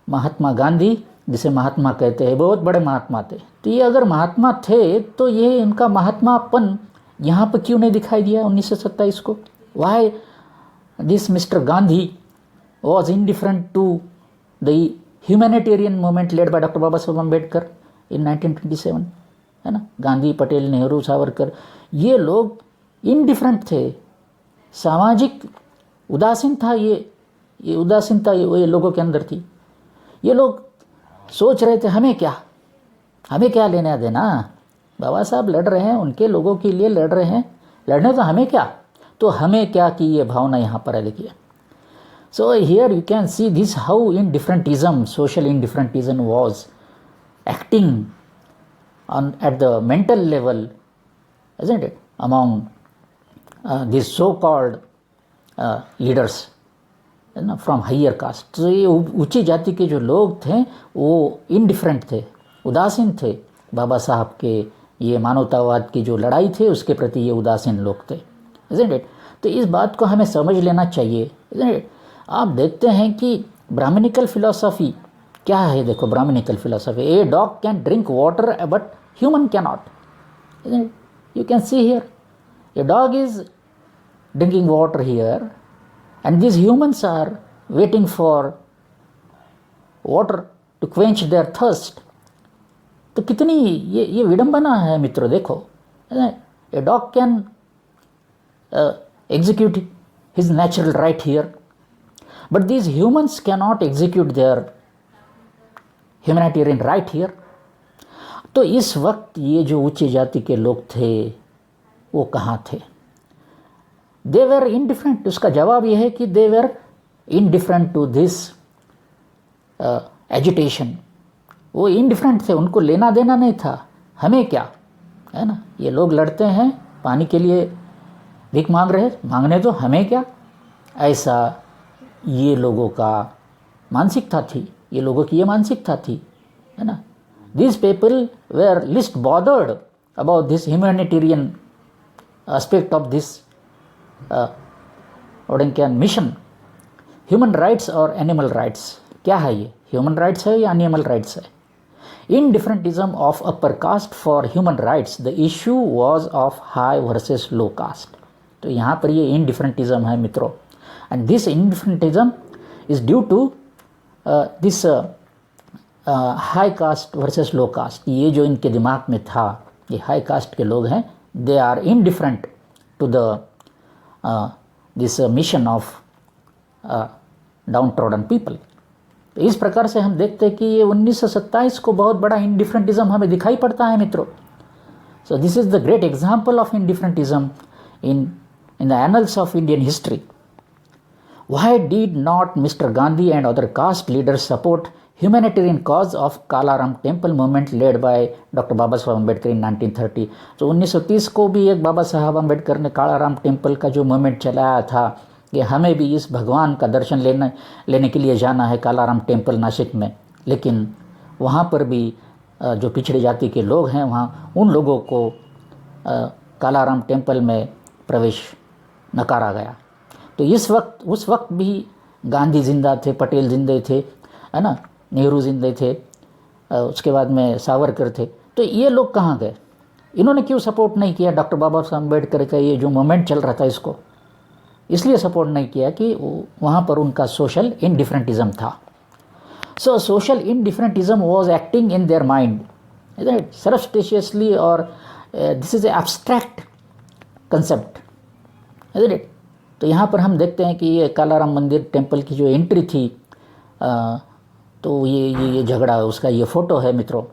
Speaker 1: महात्मा गांधी, जिसे महात्मा कहते हैं, बहुत बड़े महात्मा थे। तो ये अगर महात्मा थे तो ये इनका महात्मापन यहाँ पर क्यों नहीं दिखाई दिया 1927 को? Why this mister Gandhi was indifferent to the humanitarian movement led by Dr. Baba Saheb Ambedkar in 1927, है ना। गांधी, पटेल, नेहरू, सावरकर, ये लोग इनडिफरेंट थे, सामाजिक उदासीन था, ये उदासीनता ये लोगों के अंदर थी। ये लोग सोच रहे थे हमें क्या लेना देना, बाबा साहब लड़ रहे हैं, उनके लोगों के लिए लड़ रहे हैं, लड़ने तो हमें क्या की ये भावना यहाँ पर है, देखिए। So here you can see this how indifferentism, social indifferentism was acting at the mental level, isn't it, among these so-called leaders, from higher caste. तो ये ऊंची जाति के जो लोग थे वो indifferent थे, उदासीन थे बाबा साहब के ये मानवतावाद की जो लड़ाई थे उसके प्रति, ये उदासीन लोग थे, isn't it? तो इस बात को हमें समझ लेना चाहिए, isn't it? आप देखते हैं कि ब्राह्मणिकल फिलॉसफी क्या है। देखो Brahmanical philosophy, a dog can drink water but human can not. You can see here a dog is drinking water here and this humans are waiting for water to quench their thirst. तो कितनी ये विडंबना है मित्रों। देखो, a dog can execute his natural right here, but these humans cannot execute their humanitarian right here. तो इस वक्त ये जो उच्च जाति के लोग थे वो कहाँ थे? they were indifferent. उसका जवाब ये है कि they were indifferent to this agitation. वो indifferent थे, उनको लेना देना नहीं था, हमें क्या, है ना। ये लोग लड़ते हैं पानी के लिए, भीख मांगने तो हमें क्या, ऐसा ये लोगों का मानसिकता थी, ये लोगों की ये मानसिकता थी, है ना। These people were least bothered about this humanitarian aspect of this mission. Human rights or animal rights, क्या है ये? Human rights है या animal rights है? Indifferentism of upper caste for human rights. The issue was of high versus low caste. तो यहाँ पर ये indifferentism है मित्रों, and this indifferentism is due to this high caste versus low caste. ये जो इनके दिमाग में था, ये high caste के लोग हैं, they are indifferent to the this mission of downtrodden people. तो इस प्रकार से हम देखते हैं कि ये 1927 को बहुत बड़ा indifferentism हमें दिखाई पड़ता है मित्रों। So this is the great example of indifferentism in the annals of Indian history. Why did not Mr. Gandhi and other caste leaders support humanitarian cause of Kalaram temple movement led by Dr. Baba Saheb Ambedkar in 1930? तो 1930 को भी एक बाबा साहब अम्बेडकर ने कालाराम टेम्पल का जो मूवमेंट चलाया था कि हमें भी इस भगवान का दर्शन लेने के लिए जाना है कालाराम टेम्पल नासिक में, लेकिन वहाँ पर भी जो पिछड़ी जाति के लोग हैं वहाँ उन लोगों को कालाराम टेम्पल में प्रवेश नकारा गया। तो उस वक्त भी गांधी जिंदा थे, पटेल जिंदे थे, है ना, नेहरू जिंदे थे, उसके बाद में सावरकर थे। तो ये लोग कहाँ गए? इन्होंने क्यों सपोर्ट नहीं किया डॉक्टर बाबा साहब अम्बेडकर का ये जो मूवमेंट चल रहा था, इसको इसलिए सपोर्ट नहीं किया कि वहाँ पर उनका सोशल इनडिफरेंटिज्म था। So social indifferentism was acting in their mind superstitiously, और this is abstract concept, isn't it. तो यहाँ पर हम देखते हैं कि ये कालाराम मंदिर टेम्पल की जो एंट्री थी, तो ये झगड़ा, उसका ये फ़ोटो है मित्रों।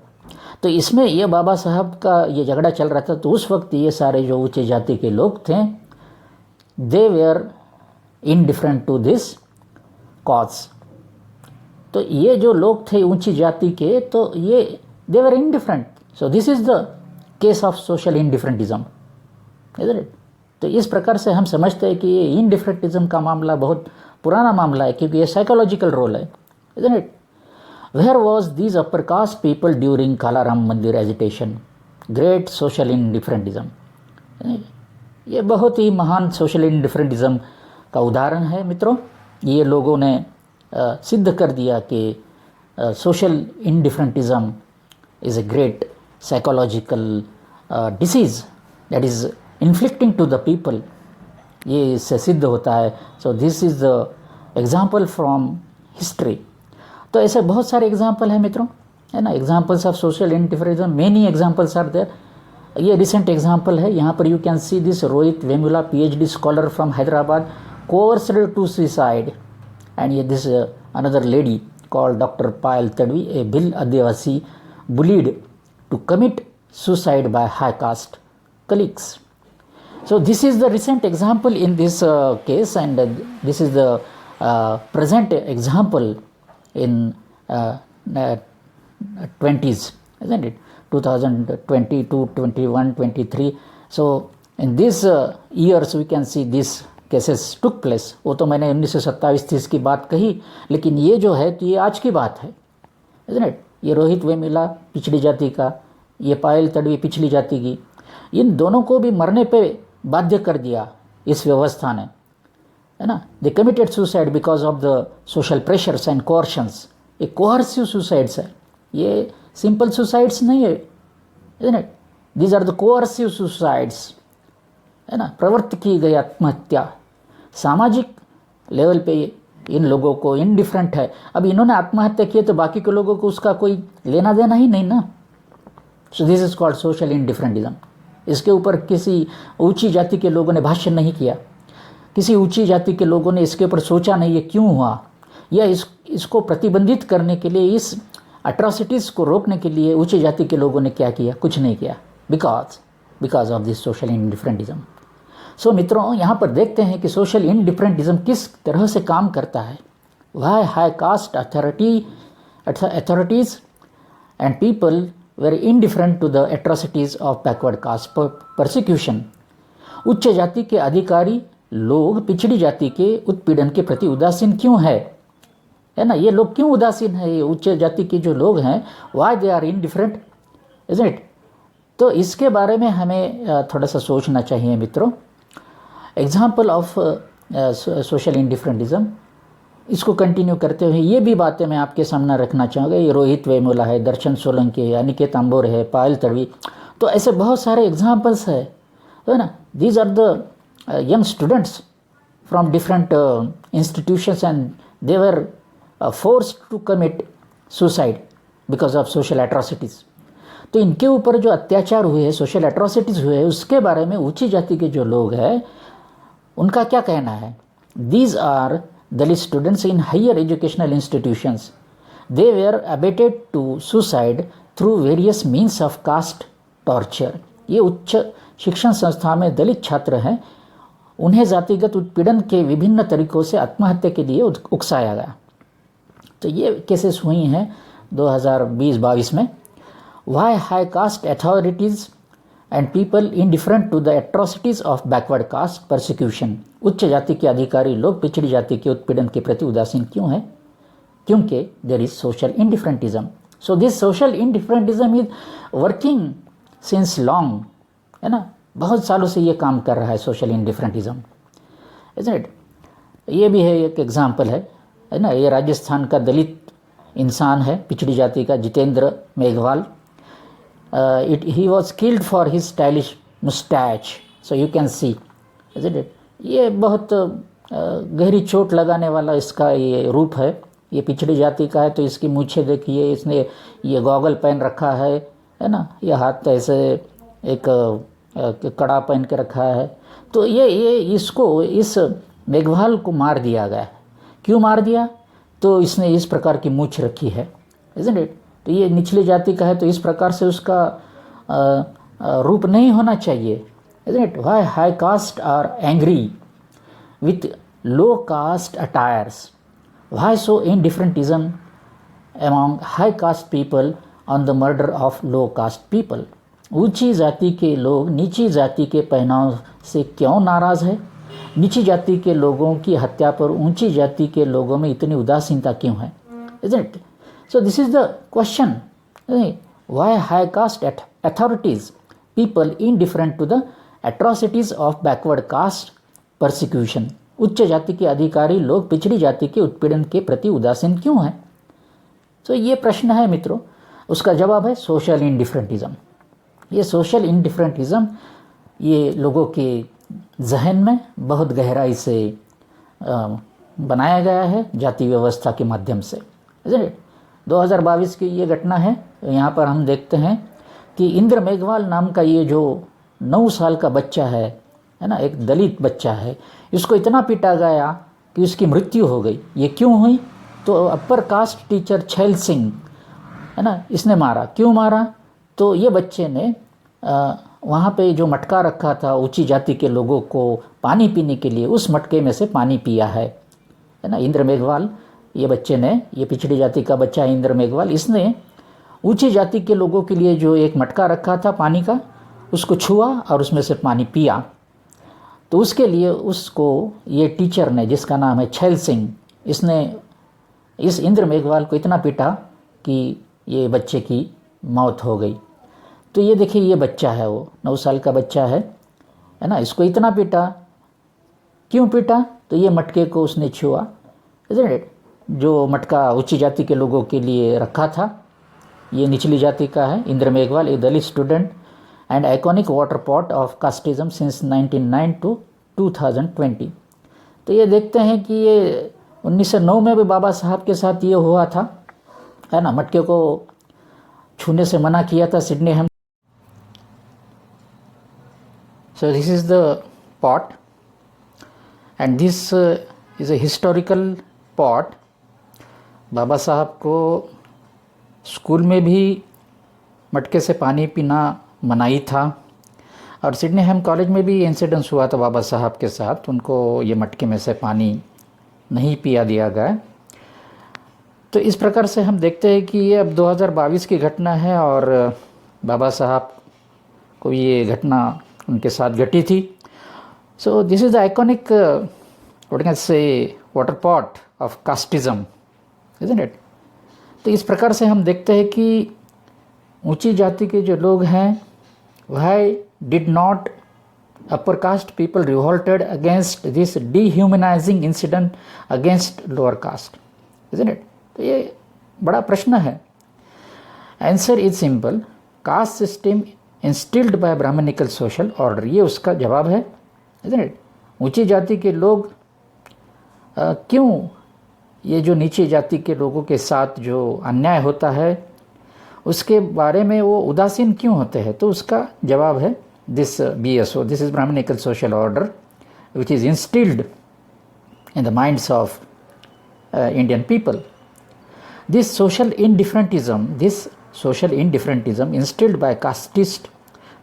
Speaker 1: तो इसमें ये बाबा साहब का ये झगड़ा चल रहा था। तो उस वक्त ये सारे जो ऊंचे जाति के लोग थे, they were indifferent to this cause. तो ये जो लोग थे ऊंची जाति के, तो ये they were indifferent. So this is the case of social indifferentism, isn't it. तो इस प्रकार से हम समझते हैं कि ये इनडिफरेंटिज्म का मामला बहुत पुराना मामला है, क्योंकि ये साइकोलॉजिकल रोल है, isn't it. Where was these upper caste people during Kalaram Mandir agitation? Great social इनडिफरेंटिज्म। ये बहुत ही महान सोशल इनडिफरेंटिज्म का उदाहरण है मित्रों। ये लोगों ने सिद्ध कर दिया कि social indifferentism is a great psychological disease that is inflicting to the people. ये इससे सिद्ध होता है। So this is the example from history. तो ऐसे बहुत सारे एग्जाम्पल हैं मित्रों, है ना। Examples of social indifferentism, many examples are there. ये रिसेंट एग्जाम्पल है, यहाँ पर you can see this Rohit Vemula PhD scholar from Hyderabad coerced to suicide, and this another lady called Dr. Payal Tadvi, a Bhil Adivasi, bullied to commit suicide by high caste colleagues. So this is the recent example in this case, and this is the present example in 20s, isn't it? 2022, 21, 23. So in these years we can see this cases took place. वो तो मैंने 1927-30 की बात कही, लेकिन ये जो है तो ये आज की बात है, इज़न्ट इट। ये रोहित वेमुला पिछड़ी जाति का, ये पायल तड़वी पिछली जाति की, इन दोनों को भी मरने पे बाध्य कर दिया इस व्यवस्था ने, है ना। They committed suicide because of the social pressures and coercions. ये कोहर्सिव सुसाइड्स है, ये सिंपल सुसाइड्स नहीं है, isn't it. These are the coercive suicides, है ना। प्रवृत्त की गई आत्महत्या। सामाजिक लेवल पे इन लोगों को इनडिफरेंट है। अब इन्होंने आत्महत्या की तो बाकी के लोगों को उसका कोई लेना देना ही नहीं ना। So this is called social indifferentism. इसके ऊपर किसी ऊंची जाति के लोगों ने भाष्य नहीं किया, किसी ऊंची जाति के लोगों ने इसके ऊपर सोचा नहीं ये क्यों हुआ, या इसको प्रतिबंधित करने के लिए, इस अट्रॉसिटीज़ को रोकने के लिए ऊंची जाति के लोगों ने क्या किया? कुछ नहीं किया, because of this social indifferentism. सो मित्रों, यहाँ पर देखते हैं कि सोशल इनडिफरेंटिज्म किस तरह से काम करता है। Why high caste authorities and people were indifferent to the atrocities of backward caste persecution. उच्च जाति के अधिकारी लोग पिछड़ी जाति के उत्पीड़न के प्रति उदासीन क्यों है ना। ये लोग क्यों उदासीन है? ये उच्च जाति के जो लोग हैं, why they are indifferent, isn't it. तो इसके बारे में हमें थोड़ा सा सोचना चाहिए मित्रों। एग्जाम्पल ऑफ सोशल इनडिफरेंटिज्म, इसको कंटिन्यू करते हुए ये भी बातें मैं आपके सामने रखना चाहूँगा। ये रोहित वेमुला है, दर्शन सोलंकी है, अनिकेत अंबोरे है, पायल तड़वी, तो ऐसे बहुत सारे एग्जाम्पल्स है ना। These are the young students from different institutions and they were forced to commit suicide because of social atrocities. तो इनके ऊपर जो अत्याचार हुए हैं, सोशल एट्रॉसिटीज़ हुए हैं, उसके बारे में ऊंची जाति के जो लोग हैं उनका क्या कहना है? These are Dalit students in higher educational institutions, they were abetted to suicide through various means of caste torture. ये उच्च शिक्षण संस्था में दलित छात्र हैं, उन्हें जातिगत उत्पीड़न के विभिन्न तरीकों से आत्महत्या के लिए उकसाया गया। तो ये केसेस हुई हैं 2020-22 में। Why high caste authorities and people indifferent to the atrocities of backward caste persecution. उच्च जाति के अधिकारी लोग पिछड़ी जाति के उत्पीड़न के प्रति उदासीन क्यों है? क्योंकि there is social indifferentism. So this social indifferentism is working since long, है ना। बहुत सालों से ये काम कर रहा है सोशल इनडिफरेंटिज्म, इज़न्ट इट। ये भी है एक एग्जाम्पल है ना। ये राजस्थान का दलित इंसान है, पिछड़ी जाति का, Jitendra Meghwal. he was killed for his stylish mustache, so you can see, isn't it? ये बहुत गहरी चोट लगाने वाला इसका ये रूप है। ये पिछड़ी जाति का है तो इसकी मूछें देखिए, इसने ये गॉगल पहन रखा है ना। ये हाथ ऐसे एक कड़ा पहन के रखा है। तो ये इसको इस मेघवाल को मार दिया गया। क्यों मार दिया? तो इसने इस प्रकार की मूछ रखी है, इज़न्ट इट? तो ये निचली जाति का है, तो इस प्रकार से उसका रूप नहीं होना चाहिए, isn't it? Why high caste are angry with low caste attires? Why so indifferentism among high caste people on the murder of low caste people? ऊंची जाति के लोग नीची जाति के पहनाव से क्यों नाराज़ है? नीची जाति के लोगों की हत्या पर ऊंची जाति के लोगों में इतनी उदासीनता क्यों है? Isn't it? So this is the question. Why high caste authorities people indifferent to the atrocities of backward caste persecution? उच्च जाति के अधिकारी लोग पिछड़ी जाति के उत्पीड़न के प्रति उदासीन क्यों हैं? तो ये प्रश्न है मित्रों। उसका जवाब है सोशल इंडिफरेंटिज्म। ये सोशल इंडिफरेंटिज्म ये लोगों के जहन में बहुत गहराई से बनाया गया है जाति व्यवस्था के माध्यम से। 2022 की ये घटना है। यहाँ पर हम देखते हैं कि इंद्र मेघवाल नाम का ये जो 9 साल का बच्चा है ना, एक दलित बच्चा है, इसको इतना पीटा गया कि उसकी मृत्यु हो गई। ये क्यों हुई? तो अपर कास्ट टीचर छैल सिंह है ना, इसने मारा। क्यों मारा? तो ये बच्चे ने वहाँ पे जो मटका रखा था ऊंची जाति के लोगों को पानी पीने के लिए, उस मटके में से पानी पिया है ना। इंद्र मेघवाल ये बच्चे ने, ये पिछड़ी जाति का बच्चा है इंद्र मेघवाल, इसने ऊंची जाति के लोगों के लिए जो एक मटका रखा था पानी का, उसको छुआ और उसमें से पानी पिया। तो उसके लिए उसको ये टीचर ने, जिसका नाम है छैल सिंह, इसने इस इंद्र मेघवाल को इतना पीटा कि ये बच्चे की मौत हो गई। तो ये देखिए, ये बच्चा है, वो 9 साल का बच्चा है ना, इसको इतना पीटा। क्यों पीटा? तो ये मटके को उसने छुआ, इज़न्ट इट? जो मटका ऊंची जाति के लोगों के लिए रखा था, ये निचली जाति का है। इंद्र मेघवाल, ए दलित student and iconic water pot of casteism since 1909 to 2020। तो ये देखते हैं कि ये 1909 में भी बाबा साहब के साथ ये हुआ था, है ना। मटके को छूने से मना किया था सिडनी हेम। So this is the pot and this is a historical pot। बाबा साहब को स्कूल में भी मटके से पानी पीना मनाही था, और सिडनी हेम कॉलेज में भी इंसिडेंस हुआ था बाबा साहब के साथ, उनको ये मटके में से पानी नहीं पिया दिया गया। तो इस प्रकार से हम देखते हैं कि ये अब 2022 की घटना है और बाबा साहब को ये घटना उनके साथ घटी थी। सो this is the iconic what can से water pot of casteism, isn't it? तो इस प्रकार से हम देखते हैं कि ऊंची जाति के जो लोग हैं, why did not upper caste people revolted against this dehumanizing incident against lower caste, isn't it? तो ये बड़ा प्रश्न है। Answer is simple, caste system instilled by Brahmanical social order, ये उसका जवाब है, isn't it? ऊंची जाति के लोग क्यों ये जो नीची जाति के लोगों के साथ जो अन्याय होता है उसके बारे में वो उदासीन क्यों होते हैं? तो उसका जवाब है this BSO, this is Brahmanical social order which is instilled in the minds of Indian people. This social indifferentism instilled by casteist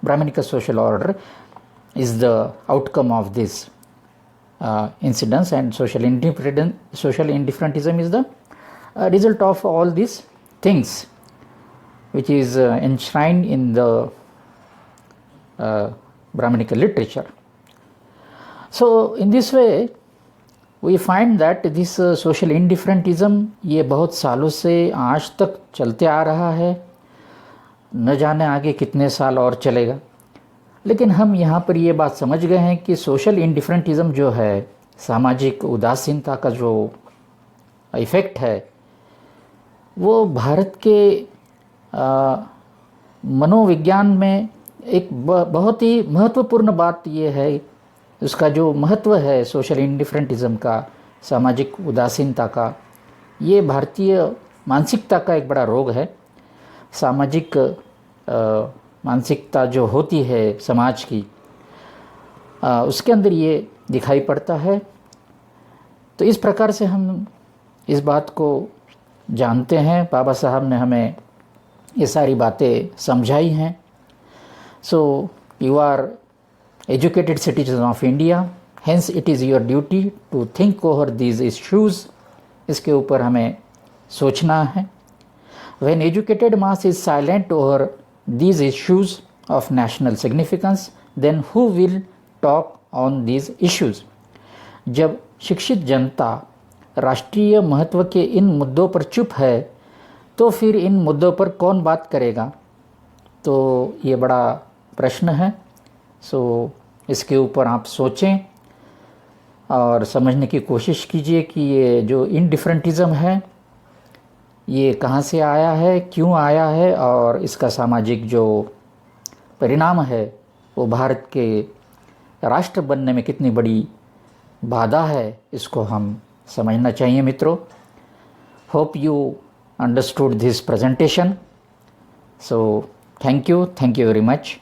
Speaker 1: Brahminical social order is the outcome of this incidents, and social indifferentism is the result of all these things which is enshrined in the Brahminical literature. So in this way we find that this social indifferentism ये बहुत सालों से आज तक चलते आ रहा है, न जाने आगे कितने साल और चलेगा। लेकिन हम यहाँ पर ये बात समझ गए हैं कि सोशल इंडिफरेंटिज्म जो है, सामाजिक उदासीनता का जो इफ़ेक्ट है, वो भारत के मनोविज्ञान में एक बहुत ही महत्वपूर्ण बात ये है, उसका जो महत्व है सोशल इंडिफरेंटिज्म का, सामाजिक उदासीनता का, ये भारतीय मानसिकता का एक बड़ा रोग है। सामाजिक मानसिकता जो होती है समाज की, उसके अंदर ये दिखाई पड़ता है। तो इस प्रकार से हम इस बात को जानते हैं, बाबा साहब ने हमें ये सारी बातें समझाई हैं। So you are educated citizen of India, hence it is your duty to think over these issues. इसके ऊपर हमें सोचना है। When educated mass is silent over these issues of national significance, then who will talk on these issues. जब शिक्षित जनता राष्ट्रीय महत्व के इन मुद्दों पर चुप है, तो फिर इन मुद्दों पर कौन बात करेगा? तो ये बड़ा प्रश्न है। सो इसके ऊपर आप सोचें और समझने की कोशिश कीजिए कि ये जो इंडिफरेंटिज़म है ये कहाँ से आया है, क्यों आया है, और इसका सामाजिक जो परिणाम है वो भारत के राष्ट्र बनने में कितनी बड़ी बाधा है, इसको हम समझना चाहिए मित्रों। Hope you understood this presentation. So thank you very much.